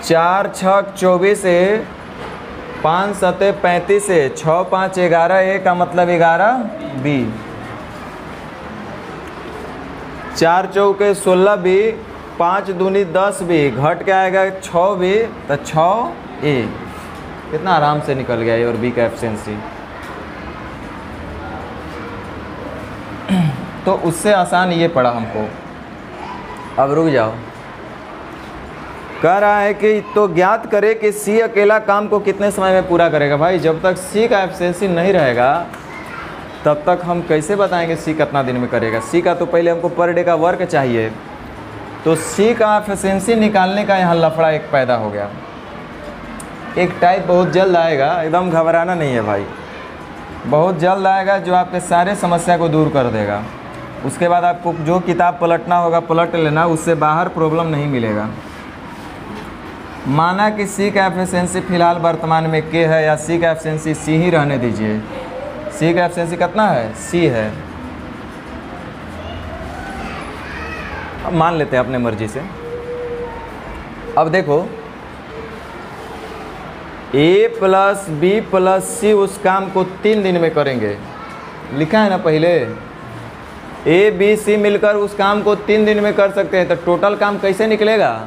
4 6 24 से 5 7 35 से 6 5 11, ए का मतलब 11 बी। 4 चौके 16 बी, 5 दूनी 10 बी, घट के आएगा 6 बी, तो 6 ए। कितना आराम से निकल गया ए और बी का एफिशिएंसी। तो उससे आसान ये पड़ा हमको। अब रुक जाओ, कह रहा है कि तो ज्ञात करे कि सी अकेला काम को कितने समय में पूरा करेगा। भाई जब तक सी का एफिशिएंसी नहीं रहेगा तब तक हम कैसे बताएंगे सी कितना दिन में करेगा। सी का तो पहले हमको पर डे का वर्क चाहिए, तो सी का एफिशिएंसी निकालने का यहाँ लफड़ा एक पैदा हो गया। एक टाइप बहुत जल्द आएगा, एकदम घबराना नहीं है भाई, बहुत जल्द आएगा जो आपके सारे समस्या को दूर कर देगा। उसके बाद आपको जो किताब पलटना होगा पलट लेना, उससे बाहर प्रॉब्लम नहीं मिलेगा। माना कि सी का एफिशिएंसी फ़िलहाल वर्तमान में के है, या सी का एफिशिएंसी सी ही रहने दीजिए। सी का एफिशिएंसी कितना है, सी है। अब मान लेते हैं अपने मर्जी से। अब देखो, ए प्लस बी प्लस सी उस काम को 3 दिन में करेंगे, लिखा है ना पहले। ए बी सी मिलकर उस काम को 3 दिन में कर सकते हैं, तो टोटल काम कैसे निकलेगा,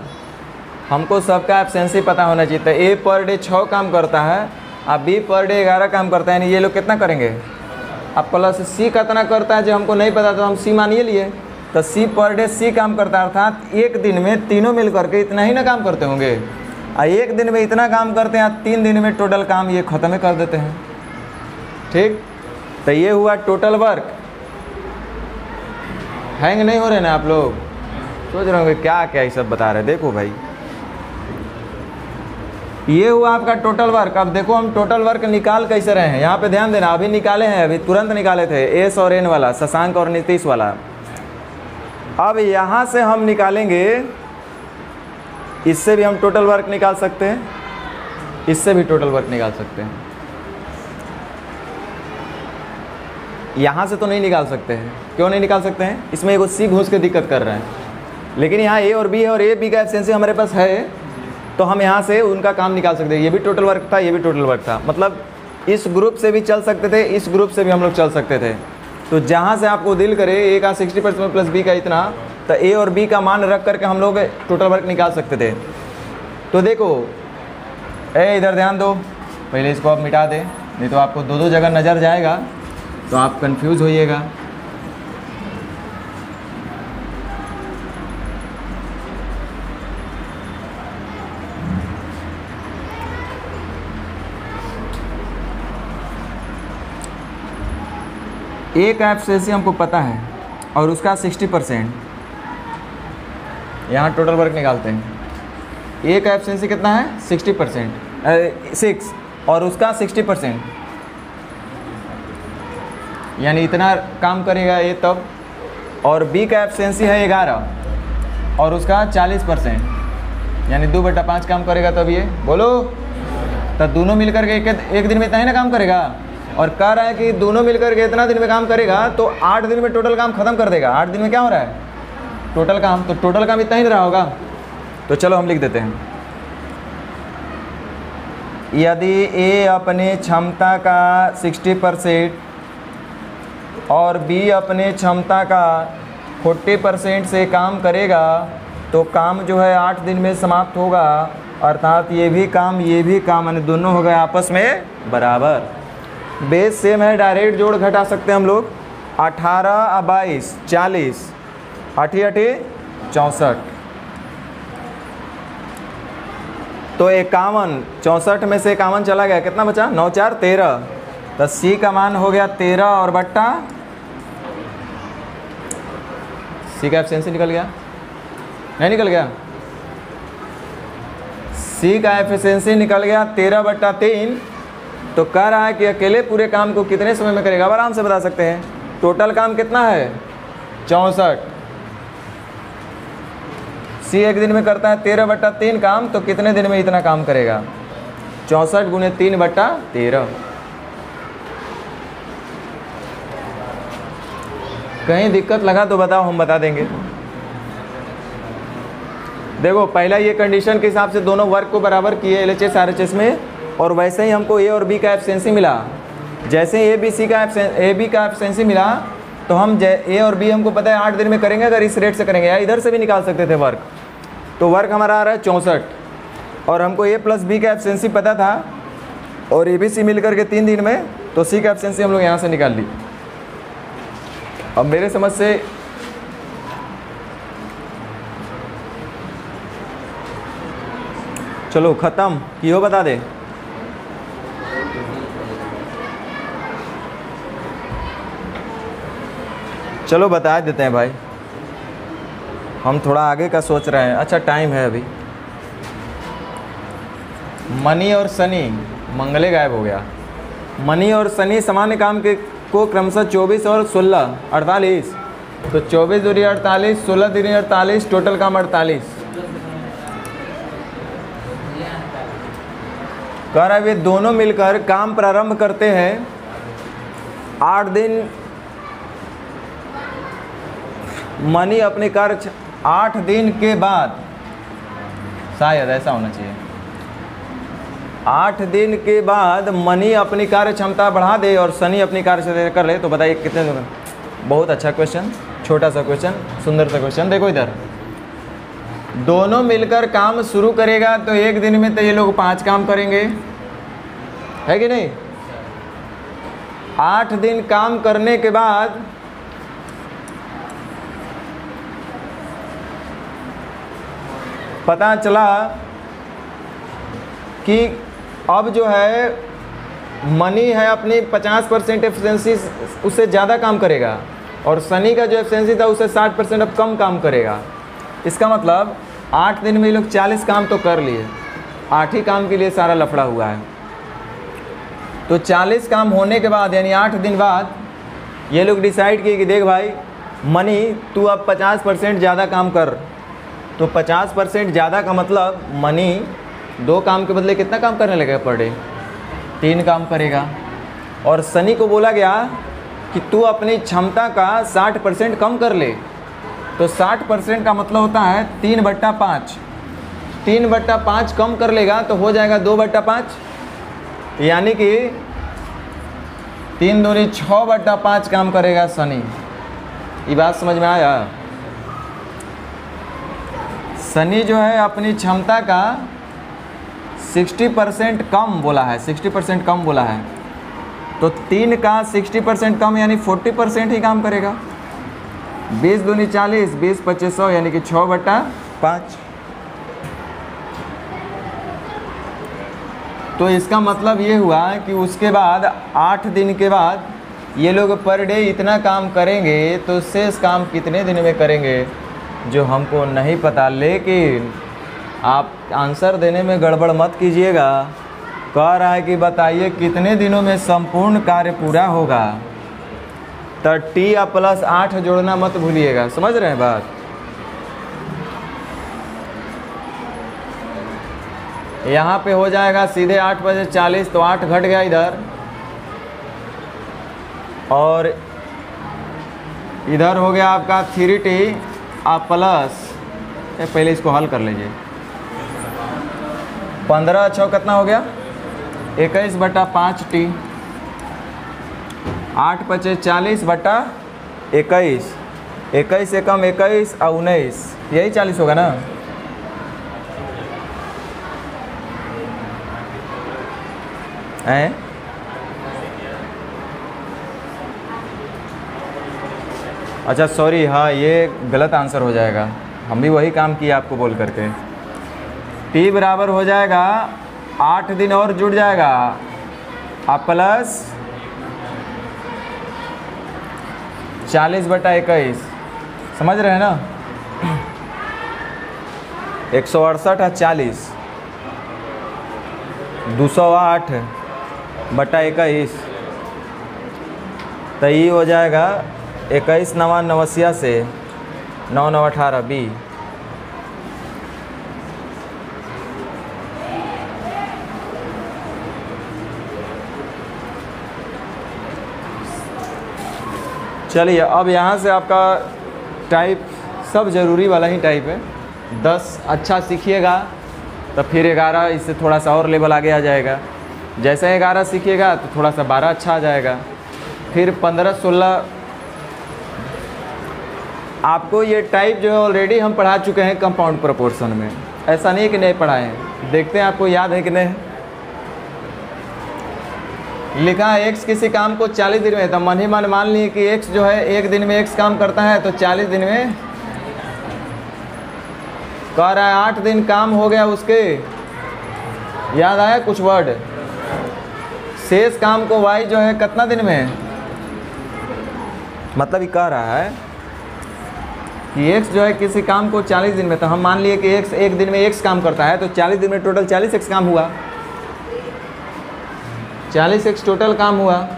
हमको सबका एफिशिएंसी पता होना चाहिए। तो ए पर डे 6 काम करता है, अब बी पर डे 11 काम करता है, यानी ये लोग कितना करेंगे। अब प्लस सी कितना करता है जो हमको नहीं पता, तो हम सी मानिए लिए। तो सी पर डे सी काम करता है, अर्थात एक दिन में तीनों मिल करके इतना ही ना काम करते होंगे। एक दिन में इतना काम करते हैं, 3 दिन में टोटल काम ये ख़त्म कर देते हैं। ठीक, तो ये हुआ टोटल वर्क। हैंग नहीं हो रहे ना आप लोग, सोच रहे होंगे क्या क्या ये सब बता रहे। देखो भाई, ये हुआ आपका टोटल वर्क। अब देखो हम टोटल वर्क निकाल कैसे रहे हैं, यहाँ पे ध्यान देना। अभी निकाले हैं, अभी तुरंत निकाले थे, एस और एन वाला, शशांक और नीतीश वाला। अब यहाँ से हम निकालेंगे, इससे भी हम टोटल वर्क निकाल सकते हैं, इससे भी टोटल वर्क निकाल सकते हैं। यहाँ से तो नहीं निकाल सकते हैं, क्यों नहीं निकाल सकते हैं, इसमें एगो सी घुस के दिक्कत कर रहे हैं। लेकिन यहाँ ए और बी है, और ए बी का एफिशिएंसी हमारे पास है, तो हम यहाँ से उनका काम निकाल सकते हैं। ये भी टोटल वर्क था, ये भी टोटल वर्क था, मतलब इस ग्रुप से भी चल सकते थे, इस ग्रुप से भी हम लोग चल सकते थे। तो जहाँ से आपको दिल करे, ए का 60% प्लस बी का इतना, तो ए और बी का मान रख करके हम लोग टोटल वर्क निकाल सकते थे। तो देखो, इधर ध्यान दो, पहले इसको आप मिटा दें, नहीं तो आपको दो जगह नज़र जाएगा तो आप कंफ्यूज होइएगा। ए का एफिशिएंसी हमको पता है और उसका 60%, यहाँ टोटल वर्क निकालते हैं। ए का एफिशिएंसी कितना है 60%, 6 और उसका 60%, यानी इतना काम करेगा ये तब। और बी का एफिशिएंसी है 11 और उसका 40%, यानी 2/5 काम करेगा तब ये। बोलो, तो दोनों मिलकर के एक दिन में इतना ही ना काम करेगा। और कह रहा है कि दोनों मिलकर के इतना दिन में काम करेगा तो 8 दिन में टोटल काम खत्म कर देगा। 8 दिन में क्या हो रहा है टोटल काम, तो टोटल काम इतना ही रहा होगा। तो चलो हम लिख देते हैं, यदि ए अपने क्षमता का 60% और बी अपने क्षमता का 40% से काम करेगा तो काम जो है 8 दिन में समाप्त होगा, अर्थात ये भी काम यानी दोनों हो गए आपस में बराबर। बेस सेम है, डायरेक्ट जोड़ घटा सकते हैं हम लोग। 18 22 40, 8 64, तो 51, 64 में से 51 चला गया, कितना बचा 9 4 13, तो सी का मान हो गया 13 और बट्टा सी का एफिशिएंसी निकल गया, नहीं निकल गया, सी का एफिशिएंसी निकल गया 13/3। तो कह रहा है कि अकेले पूरे काम को कितने समय में करेगा, आराम से बता सकते हैं। टोटल काम कितना है 64, सी एक दिन में करता है 13/3 काम, तो कितने दिन में इतना काम करेगा 64 × 3/13। कहीं दिक्कत लगा तो बताओ, हम बता देंगे। देखो पहला ये कंडीशन के हिसाब से दोनों वर्क को बराबर किए LHS RHS में, और वैसे ही हमको ए और बी का एफिशिएंसी मिला। जैसे ए बी का एफिशिएंसी मिला तो हम ए और बी हमको पता है 8 दिन में करेंगे अगर इस रेट से करेंगे, या इधर से भी निकाल सकते थे वर्क। तो वर्क हमारा आ रहा है 64 और हमको ए प्लस बी का एफिशिएंसी पता था और ए बी सी मिल करके 3 दिन में, तो सी का एफिशिएंसी हम लोग यहाँ से निकाल ली। अब मेरे समझ से चलो ख़त्म कि हो बता दे। चलो बता देते हैं भाई, हम थोड़ा आगे का सोच रहे हैं। अच्छा टाइम है अभी। मनी और शनि, मंगले गायब हो गया। मनी और शनि सामान्य काम के को क्रमशः 24 और 16 48, तो 24 दूरी 48, 16 दूरी 48, टोटल काम 48। कह रहा है वे दोनों मिलकर काम प्रारंभ करते हैं 8 दिन। मनी अपने कार्य 8 दिन के बाद, शायद ऐसा होना चाहिए, 8 दिन के बाद मनी अपनी कार्य क्षमता बढ़ा दे और शनि अपनी कार्य क्षमता कर ले, तो बताइए कितने दिन। बहुत अच्छा क्वेश्चन, छोटा सा क्वेश्चन, सुंदर सा क्वेश्चन। देखो इधर दोनों मिलकर काम शुरू करेगा तो एक दिन में तो ये लोग 5 काम करेंगे, है कि नहीं। 8 दिन काम करने के बाद पता चला कि अब जो है मनी है अपनी 50% एफिशिएंसी, उससे ज़्यादा काम करेगा, और शनि का जो एफिशिएंसी था उससे 60% अब कम काम करेगा। इसका मतलब 8 दिन में ये लोग 40 काम तो कर लिए, 8 ही काम के लिए सारा लफड़ा हुआ है। तो 40 काम होने के बाद यानी 8 दिन बाद ये लोग डिसाइड किए कि देख भाई मनी तू अब 50% ज़्यादा काम कर। तो 50% ज़्यादा का मतलब मनी 2 काम के बदले कितना काम करने लगेगा पर डे, 3 काम करेगा। और शनि को बोला गया कि तू अपनी क्षमता का 60% कम कर ले। तो 60% का मतलब होता है 3/5। 3/5 कम कर लेगा तो हो जाएगा 2/5, यानी कि 3 दूनी 6/5 काम करेगा शनि। ये बात समझ में आया। शनि जो है अपनी क्षमता का 60% कम बोला है, 60% कम बोला है, तो 3 का 60% कम यानी 40% ही काम करेगा। 20 दूनी 40, 20 25 100 यानी कि 6/5। तो इसका मतलब ये हुआ कि उसके बाद 8 दिन के बाद ये लोग पर डे इतना काम करेंगे तो शेष काम कितने दिन में करेंगे जो हमको नहीं पता। लेकिन आप आंसर देने में गड़बड़ मत कीजिएगा। कह रहा है कि बताइए कितने दिनों में संपूर्ण कार्य पूरा होगा। तो टी या प्लस 8 जोड़ना मत भूलिएगा। समझ रहे हैं बात? यहाँ पे हो जाएगा सीधे 8 बजे 40, तो 8 घट गया इधर, और इधर हो गया आपका 3t आप प्लस, पहले इसको हल कर लीजिए। 15 छः कितना हो गया 21/5t, 8 पचे 40/21, 21 से कम 21 और 19, यही 40 होगा ना। हैं अच्छा सॉरी, हाँ ये गलत आंसर हो जाएगा। हम भी वही काम किया आपको बोल करके। टी बराबर हो जाएगा 8 दिन और जुड़ जाएगा आप प्लस 40/21, समझ रहे हैं ना। 168 और 40, 208/21, तो ये हो जाएगा 21 9 89 से 9 9 18 बी। चलिए अब यहाँ से आपका टाइप सब ज़रूरी वाला ही टाइप है। 10 अच्छा सीखिएगा तो फिर 11 इससे थोड़ा सा और लेवल आगे आ जाएगा। जैसे 11 सीखिएगा तो थोड़ा सा 12 अच्छा आ जाएगा। फिर 15 16 आपको ये टाइप जो है ऑलरेडी हम पढ़ा चुके हैं कंपाउंड प्रोपोर्शन में। ऐसा नहीं है कि नहीं पढ़ाए हैं, देखते हैं आपको याद है कि नहीं। लिखा है x किसी काम को 40 दिन में, तो मन ही मन मान लिए कि x जो है एक दिन में x काम करता है, तो 40 दिन में कह रहा है 8 दिन काम हो गया उसके। याद आया कुछ वर्ड? शेष काम को y जो है कितना दिन में, मतलब ये कह रहा है कि x जो है किसी काम को 40 दिन में, तो हम मान लिए कि x एक दिन में x काम करता है, तो 40 दिन में टोटल 40x काम हुआ, 40x टोटल काम हुआ।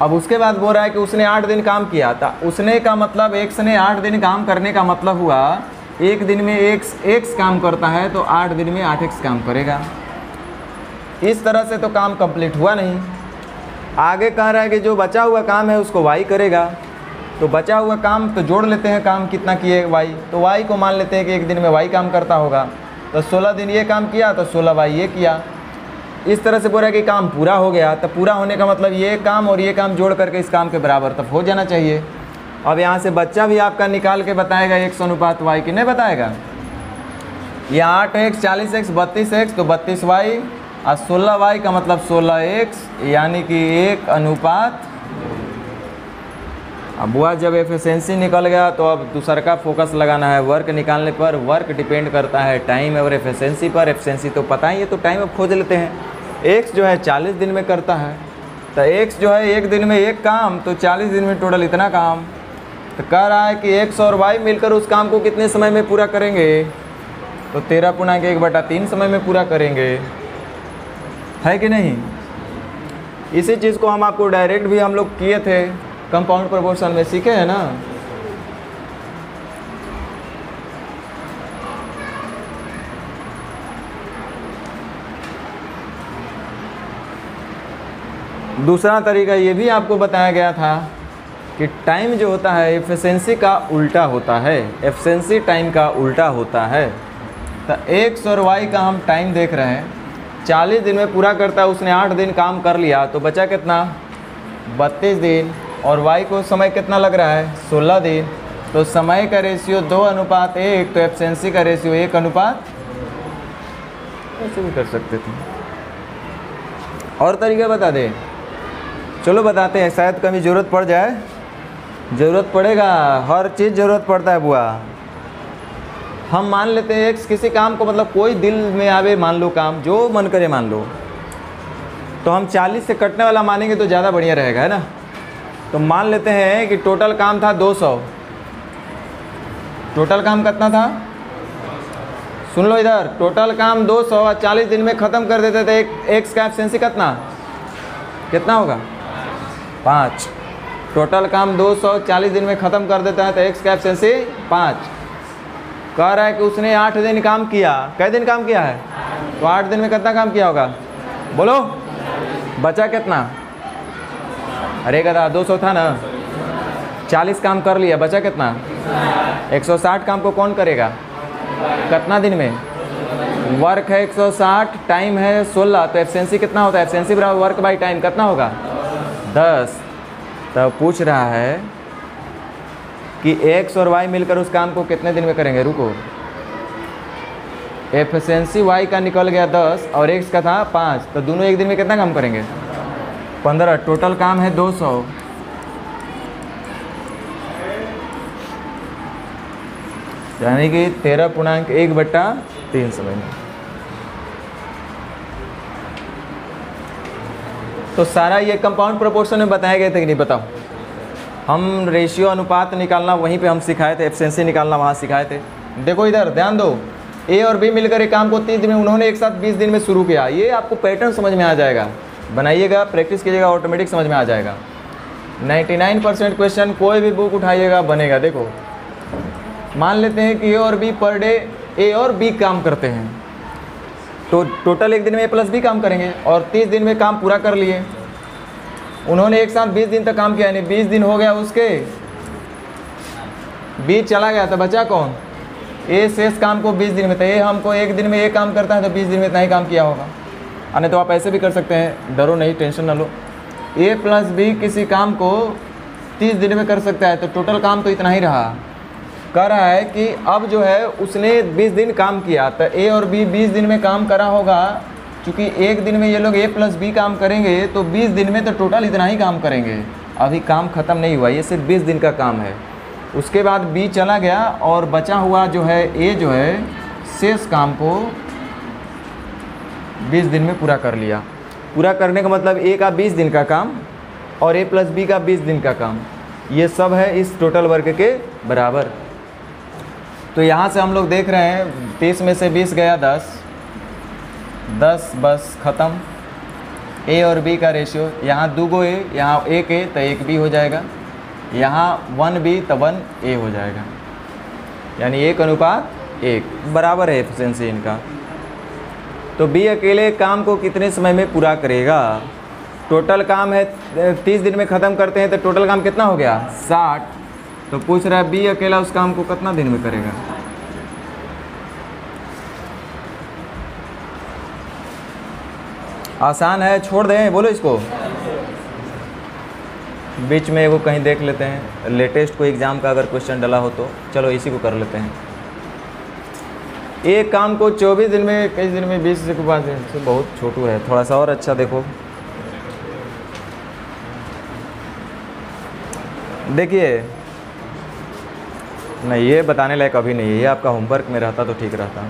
अब उसके बाद बोल रहा है कि उसने 8 दिन काम किया था। उसने का मतलब x ने 8 दिन काम करने का मतलब हुआ एक दिन में x काम करता है तो 8 दिन में 8x काम करेगा। इस तरह से तो काम कंप्लीट हुआ नहीं। आगे कह रहा है कि जो बचा हुआ काम है उसको y करेगा। तो बचा हुआ काम तो जोड़ लेते हैं, काम कितना किए y, तो y को मान लेते हैं कि एक दिन में y काम करता होगा। तो 16 दिन ये काम किया तो 16y ये किया। इस तरह से बोल रहा है कि काम पूरा हो गया। तो पूरा होने का मतलब ये काम और ये काम जोड़ करके इस काम के बराबर तब हो जाना चाहिए। अब यहाँ से बच्चा भी आपका निकाल के बताएगा x अनुपात y की, नहीं बताएगा। ये 8x 40x 32x तो 32y और 16y का मतलब 16x, यानी कि 1 अनुपात। अब हुआ जब एफिशिएंसी निकल गया तो अब दूसरा का फोकस लगाना है वर्क निकालने पर। वर्क डिपेंड करता है टाइम और एफिशिएंसी पर। एफिशिएंसी तो पता ही है, तो टाइम अब खोज लेते हैं। x जो है 40 दिन में करता है, तो x जो है एक दिन में एक काम, तो 40 दिन में टोटल इतना काम। तो कह रहा है कि x और y मिलकर उस काम को कितने समय में पूरा करेंगे, तो 13.1/3 समय में पूरा करेंगे, है कि नहीं। इसी चीज़ को हम आपको डायरेक्ट भी हम लोग किए थे कंपाउंड प्रोपोर्शन में, सीखे हैं ना। दूसरा तरीका ये भी आपको बताया गया था कि टाइम जो होता है एफिशिएंसी का उल्टा होता है। एफिशिएंसी टाइम का उल्टा होता है। तो x और y का हम टाइम देख रहे हैं। 40 दिन में पूरा करता है, उसने 8 दिन काम कर लिया, तो बचा कितना 32 दिन। और y को समय कितना लग रहा है 16 दिन। तो समय का रेशियो 2:1, तो एफिशिएंसी का रेशियो 1:, ऐसे भी कर सकते थे। और तरीका बता दें, चलो बताते हैं, शायद कभी ज़रूरत पड़ जाए। ज़रूरत पड़ेगा, हर चीज़ ज़रूरत पड़ता है बुआ। हम मान लेते हैं x किसी काम को, मतलब कोई दिल में आवे मान लो, काम जो मन करे मान लो, तो हम 40 से कटने वाला मानेंगे तो ज़्यादा बढ़िया रहेगा, है ना। तो मान लेते हैं कि टोटल काम था 200। टोटल काम कितना था? सुन लो इधर, टोटल काम 200 और 40 दिन में ख़त्म कर देते थे। एक्स का एफिशिएंसी कितना होगा? 5। टोटल काम 200 40 दिन में ख़त्म कर देता है तो एक्स का एफिशिएंसी 5। कह रहा है कि उसने 8 दिन काम किया। कै दिन काम किया है? तो 8 दिन में कितना काम किया होगा? बोलो, बचा कितना? अरे गधा, 200 था ना, 40 काम कर लिया, बचा कितना? 160 काम को कौन करेगा? कितना दिन में? वर्क है 160, टाइम है 16, तो एफिशिएंसी कितना होता है? एफिशिएंसी बराबर वर्क बाई टाइम कितना होगा? 10। तो पूछ रहा है कि एक्स और वाई मिलकर उस काम को कितने दिन में करेंगे? रुको, एफिशिएंसी वाई का निकल गया 10 और एक्स का था 5, तो दोनों एक दिन में कितना काम करेंगे? 15। टोटल काम है 200, यानी कि 13.1/3 समय में। तो सारा ये कंपाउंड प्रोपोर्शन में बताए गए थे कि नहीं? बताओ। हम रेशियो अनुपात निकालना वहीं पे हम सिखाए थे, एफिशिएंसी निकालना वहाँ सिखाए थे। देखो इधर ध्यान दो, ए और बी मिलकर एक काम को 30 दिन में, उन्होंने एक साथ 20 दिन में शुरू किया। ये आपको पैटर्न समझ में आ जाएगा, बनाइएगा, प्रैक्टिस कीजिएगा, ऑटोमेटिक समझ में आ जाएगा। 99% क्वेश्चन कोई भी बुक उठाइएगा बनेगा। देखो, मान लेते हैं कि ए और बी पर डे ए और बी काम करते हैं, तो टोटल एक दिन में ए प्लस बी काम करेंगे और 30 दिन में काम पूरा कर लिए। उन्होंने एक साथ 20 दिन तक काम किया, यानी 20 दिन हो गया उसके, बी चला गया तो बचा कौन? ए शेष काम को 20 दिन में, तो ए हमको एक दिन में ए काम करता है तो 20 दिन में इतना ही काम किया होगा। नहीं तो आप ऐसे भी कर सकते हैं, डरो नहीं, टेंशन ना लो। ए प्लस बी किसी काम को 30 दिन में कर सकता है, तो टोटल काम तो इतना ही रहा। कह रहा है कि अब जो है उसने 20 दिन काम किया, तो ए और बी 20 दिन में काम करा होगा। चूँकि एक दिन में ये लोग ए प्लस बी काम करेंगे तो 20 दिन में तो टोटल इतना ही काम करेंगे। अभी काम ख़त्म नहीं हुआ, ये सिर्फ 20 दिन का काम है। उसके बाद बी चला गया और बचा हुआ जो है ए जो है शेष काम को 20 दिन में पूरा कर लिया। पूरा करने का मतलब ए का 20 दिन का काम और ए प्लस बी का 20 दिन का काम, ये सब है इस टोटल वर्क के बराबर। तो यहाँ से हम लोग देख रहे हैं 30 में से 20 गया 10 बस ख़त्म। ए और बी का रेशियो, यहाँ 2 ए, यहाँ 1 ए तो 1 बी हो जाएगा, यहाँ 1 बी तो 1 ए हो जाएगा, यानी 1:1 बराबर है एफिशिएंसी इनका। तो बी अकेले काम को कितने समय में पूरा करेगा? टोटल काम है 30 दिन में ख़त्म करते हैं, तो टोटल काम कितना हो गया? 60। तो पूछ रहा है बी अकेला उस काम को कितना दिन में करेगा? आसान है, छोड़ दें, बोलो इसको। बीच में वो कहीं देख लेते हैं, लेटेस्ट कोई एग्ज़ाम का अगर क्वेश्चन डला हो तो चलो इसी को कर लेते हैं। एक काम को 24 दिन में, कई दिन में 20 के बाद से बहुत छोटू है, थोड़ा सा और अच्छा देखो। देखिए, नहीं ये बताने लायक अभी नहीं है, ये आपका होमवर्क में रहता तो ठीक रहता।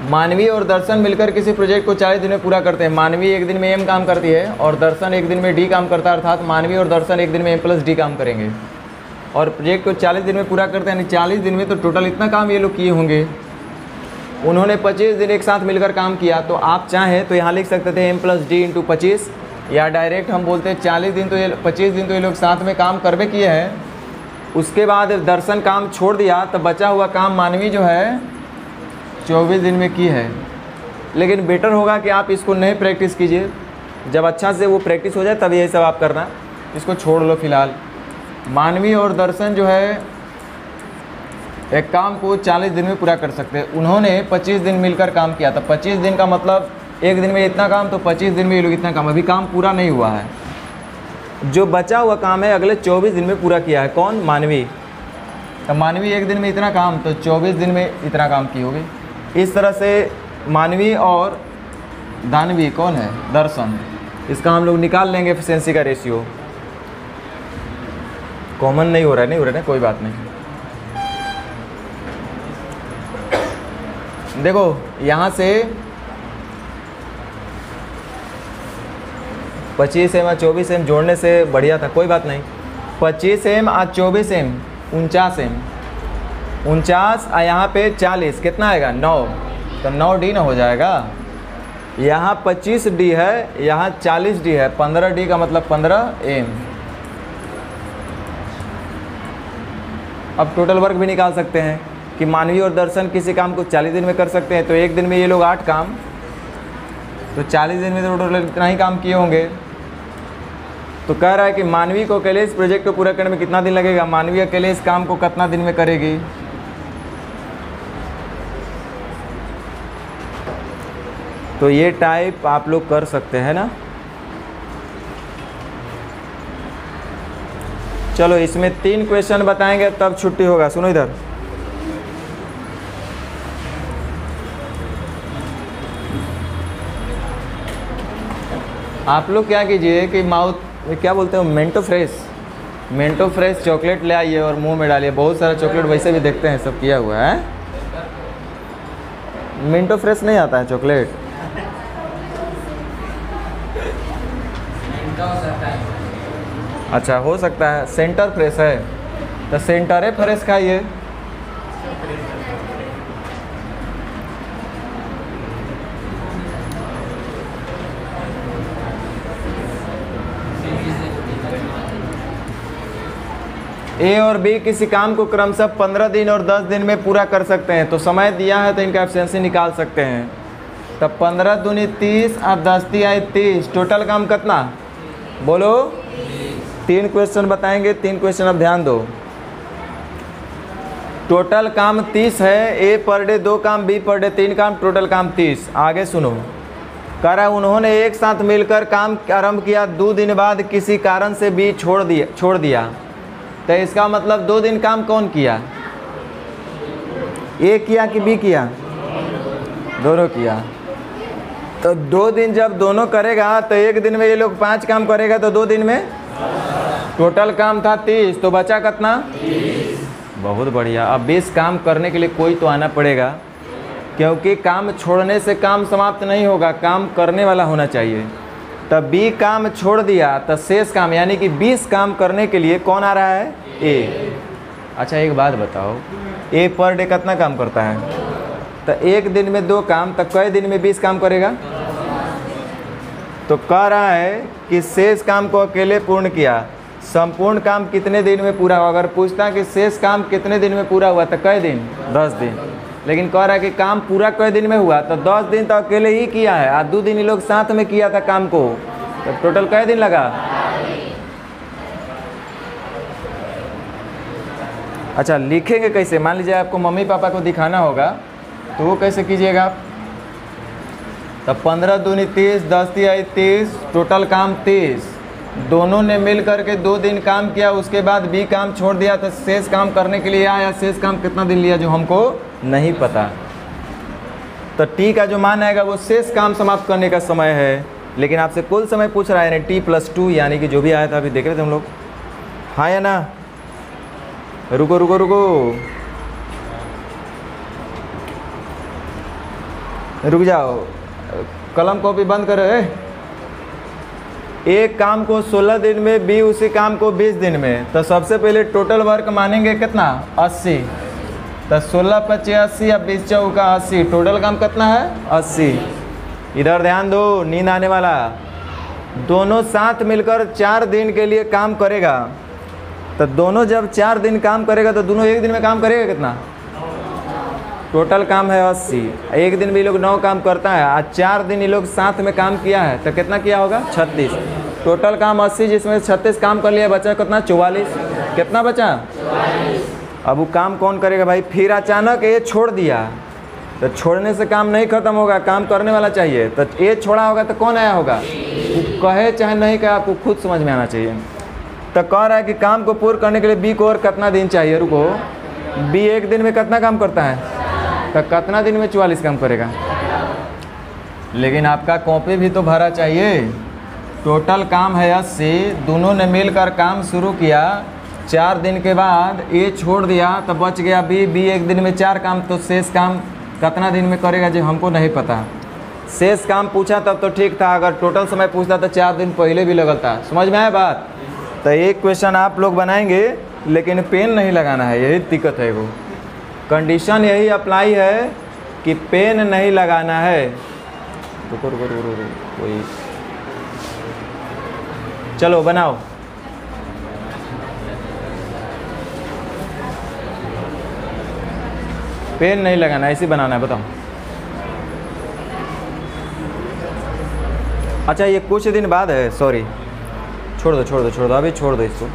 मानवी और दर्शन मिलकर किसी प्रोजेक्ट को 40 दिन में पूरा करते हैं। मानवी एक दिन में एम काम करती है और दर्शन एक दिन में डी काम करता है, अर्थात मानवी और दर्शन एक दिन में एम प्लस डी काम करेंगे और प्रोजेक्ट को 40 दिन में पूरा करते हैं। यानी 40 दिन में तो टोटल इतना काम ये लोग किए होंगे। उन्होंने 25 दिन एक साथ मिलकर काम किया, तो आप चाहें तो यहाँ लिख सकते थे एम प्लस डी इंटू 25, या डायरेक्ट हम बोलते हैं 40 दिन तो ये 25 दिन तो ये लोग साथ में काम करवे किए हैं। उसके बाद दर्शन काम छोड़ दिया तो बचा हुआ काम मानवी जो है 24 दिन में की है। लेकिन बेटर होगा कि आप इसको नहीं प्रैक्टिस कीजिए, जब अच्छा से वो प्रैक्टिस हो जाए तब ये सब आप करना, इसको छोड़ लो फिलहाल। मानवी और दर्शन जो है एक काम को 40 दिन में पूरा कर सकते हैं। उन्होंने 25 दिन मिलकर काम किया, तो 25 दिन का मतलब एक दिन में इतना काम, तो 25 दिन में ये लोग इतना काम, अभी काम पूरा नहीं हुआ है। जो बचा हुआ काम है अगले 24 दिन में पूरा किया है। कौन? मानवी। तो मानवी एक दिन में इतना काम, तो 24 दिन में इतना काम की होगी। इस तरह से मानवी और दानवी कौन है? दर्शन। इसका हम लोग निकाल लेंगे एफिशिएंसी का रेशियो। कॉमन नहीं हो रहा है, नहीं हो रहा है, कोई बात नहीं। देखो यहाँ से 25m और 24m जोड़ने से बढ़िया था, कोई बात नहीं। 25m और 24m 49m, 49 और यहाँ पे 40 कितना आएगा 9, तो 9D ना हो जाएगा। यहाँ 25D है, यहाँ 40D है, 15D का मतलब 15m। अब टोटल वर्क भी निकाल सकते हैं कि मानवीय और दर्शन किसी काम को 40 दिन में कर सकते हैं, तो एक दिन में ये लोग 8 काम, तो 40 दिन में तो टोटल इतना ही काम किए होंगे। तो कह रहा है कि मानवीय को अकेले इस प्रोजेक्ट को पूरा करने में कितना दिन लगेगा, मानवीय अकेले इस काम को कितना दिन में करेगी। तो ये टाइप आप लोग कर सकते हैं ना। चलो इसमें 3 क्वेश्चन बताएंगे तब छुट्टी होगा। सुनो इधर, आप लोग क्या कीजिए कि माउथ क्या बोलते हो, मेंटो फ्रेश चॉकलेट ले आइए और मुंह में डालिए। बहुत सारा चॉकलेट वैसे भी देखते हैं सब किया हुआ है। मेंटो फ्रेश नहीं आता है चॉकलेट, अच्छा हो सकता है सेंटर फ्रेश है, तो सेंटर है फ्रेश खाइए। ए और बी किसी काम को क्रमशः 15 दिन और 10 दिन में पूरा कर सकते हैं, तो समय दिया है तो इनका एफिशिएंसी निकाल सकते हैं। तब 15 दूनी 30 और 10 ती आए 30, टोटल काम कितना बोलो। 3 क्वेश्चन बताएंगे, 3 क्वेश्चन अब ध्यान दो। टोटल काम 30 है, ए पर डे 2 काम, बी पर डे 3 काम, टोटल काम 30। आगे सुनो, कह रहा है उन्होंने एक साथ मिलकर काम आरंभ किया, 2 दिन बाद किसी कारण से बी छोड़ दिया। तो इसका मतलब 2 दिन काम कौन किया, ए किया कि बी किया, दोनों किया। तो 2 दिन जब दोनों करेगा तो एक दिन में ये लोग 5 काम करेगा, तो 2 दिन में टोटल काम था 30, तो बचा कितना 20। बहुत बढ़िया। अब 20 काम करने के लिए कोई तो आना पड़ेगा, क्योंकि काम छोड़ने से काम समाप्त नहीं होगा, काम करने वाला होना चाहिए। तब बी काम छोड़ दिया, तो शेष काम यानी कि 20 काम करने के लिए कौन आ रहा है, ए। अच्छा एक बात बताओ, ए पर डे कितना काम करता है, तो एक दिन में 2 काम, तो कई दिन में 20 काम करेगा। तो कह रहा है कि शेष काम को अकेले पूर्ण किया, संपूर्ण काम कितने दिन में पूरा हुआ। अगर पूछता कि शेष काम कितने दिन में पूरा हुआ, तो कई दिन, 10 दिन। लेकिन कह रहा है कि काम पूरा कई दिन में हुआ, तो 10 दिन तो अकेले ही किया है, और 2 दिन ये लोग साथ में किया था काम को, तो टोटल कई दिन लगा। अच्छा लिखेंगे कैसे, मान लीजिए आपको मम्मी पापा को दिखाना होगा, तो वो कैसे कीजिएगा आप। तब 15 दूनी 30, 10 ती आई 30, टोटल काम 30। दोनों ने मिल करके 2 दिन काम किया, उसके बाद बी काम छोड़ दिया, तो शेष काम करने के लिए आया। शेष काम कितना दिन लिया जो हमको नहीं पता, तो टी का जो मान आएगा वो शेष काम समाप्त करने का समय है। लेकिन आपसे कुल समय पूछ रहा है, यानी T+2, यानी कि जो भी आया था अभी देख रहे थे हम लोग, हाँ या ना। रुको रुको रुको, रुक जाओ, कलम कॉपी बंद करो। एक काम को 16 दिन में, बी उसी काम को 20 दिन में, तो सबसे पहले टोटल वर्क मानेंगे कितना 80, तो 16 × 25 80 और 20 चौका 80, टोटल काम कितना है 80। इधर ध्यान दो, नींद आने वाला। दोनों साथ मिलकर 4 दिन के लिए काम करेगा, तो दोनों जब 4 दिन काम करेगा तो दोनों एक दिन में काम करेगा कितना, टोटल काम है 80। एक दिन भी ये लोग 9 काम करता है, आज 4 दिन ये लोग साथ में काम किया है, तो कितना किया होगा 36। टोटल काम 80, जिसमें 36 काम कर लिया, बचा कितना 44। कितना बचा 44। अब वो काम कौन करेगा भाई। फिर अचानक ये छोड़ दिया, तो छोड़ने से काम नहीं खत्म होगा, काम करने वाला चाहिए। तो ये छोड़ा होगा तो कौन आया होगा, वो कहे चाहे नहीं कहे, आपको खुद समझ में आना चाहिए। तो कह रहा है कि काम को पूर्ण करने के लिए बी को और कितना दिन चाहिए। रुको, बी एक दिन में कितना काम करता है, तो कितना दिन में 44 काम करेगा। लेकिन आपका कॉपी भी तो भरा चाहिए। टोटल काम है 80, दोनों ने मिलकर काम शुरू किया, 4 दिन के बाद ए छोड़ दिया, तो बच गया बी। बी एक दिन में 4 काम, तो शेष काम कितना दिन में करेगा जो हमको नहीं पता। शेष काम पूछा तब तो ठीक था, अगर टोटल समय पूछता तो 4 दिन पहले भी लगता। समझ में आया बात? तो एक क्वेश्चन आप लोग बनाएंगे लेकिन पेन नहीं लगाना है, यही दिक्कत है। वो कंडीशन यही अप्लाई है कि पेन नहीं लगाना है। रुको रुको रुको रुको, कोई चलो बनाओ। पेन नहीं लगाना, ऐसे बनाना है, बताओ। अच्छा ये कुछ दिन बाद है, सॉरी, छोड़ दो छोड़ दो छोड़ दो, अभी छोड़ दो इसको।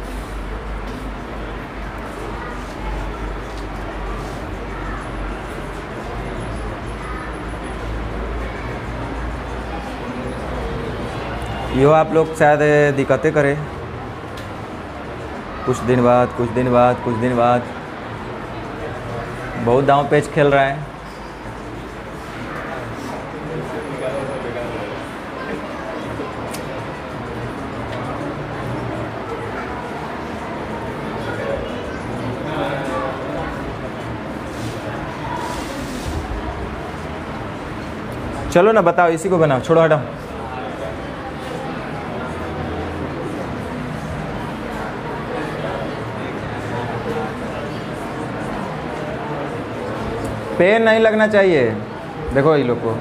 यो आप लोग शायद दिक्कतें करें कुछ दिन बाद कुछ दिन बाद कुछ दिन बाद, बहुत दांव पेच खेल रहा है। चलो ना बताओ, इसी को बनाओ, छोड़ो हटाओ। पेन नहीं लगना चाहिए, देखो ये लोग को।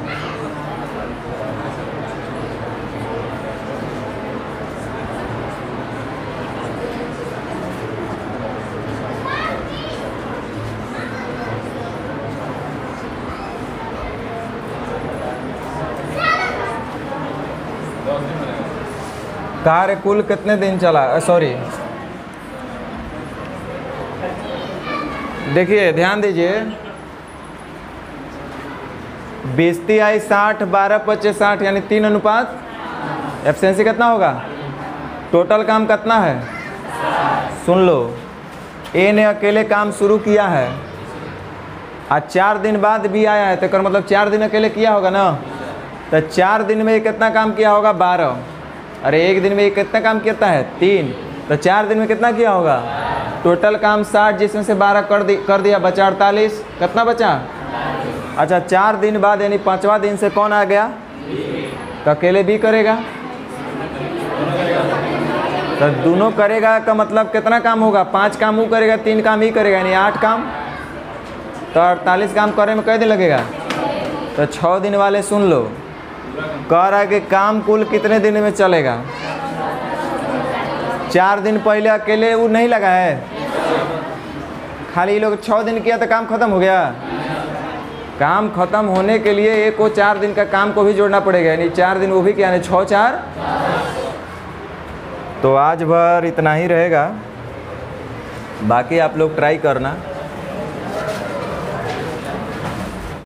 कार्य कुल कितने दिन चला, सॉरी देखिए ध्यान दीजिए, 20 आई 60, 12 25 60 यानी 3 अनुपात। एफिशिएंसी कितना होगा? टोटल काम कितना है? सुन लो, ए ने अकेले काम शुरू किया है, आज 4 दिन बाद भी आया है, तो मतलब 4 दिन अकेले किया होगा ना। तो 4 दिन में कितना काम किया होगा? 12। अरे एक दिन में ये कितना काम किया है? 3। तो 4 दिन में कितना किया होगा? टोटल काम 60, जिसमें से 12 कर दिया, बचा 48। कितना बचा? अच्छा 4 दिन बाद यानी 5वां दिन से कौन आ गया? तो अकेले भी करेगा, तो दोनों करेगा का मतलब कितना काम होगा? 5 काम वो करेगा, 3 काम ही करेगा, यानी 8 काम। तो 48 काम करने में कितने दिन लगेगा? तो 6 दिन वाले सुन लो, कह रहा है कि काम कुल कितने दिन में चलेगा। 4 दिन पहले अकेले वो नहीं लगा है, खाली ये लोग 6 दिन किया तो काम खत्म हो गया। काम खत्म होने के लिए एक को 4 दिन का काम को भी जोड़ना पड़ेगा, यानी 4 दिन वो भी क्या है? 6 4। तो आज भर इतना ही रहेगा, बाकी आप लोग ट्राई करना।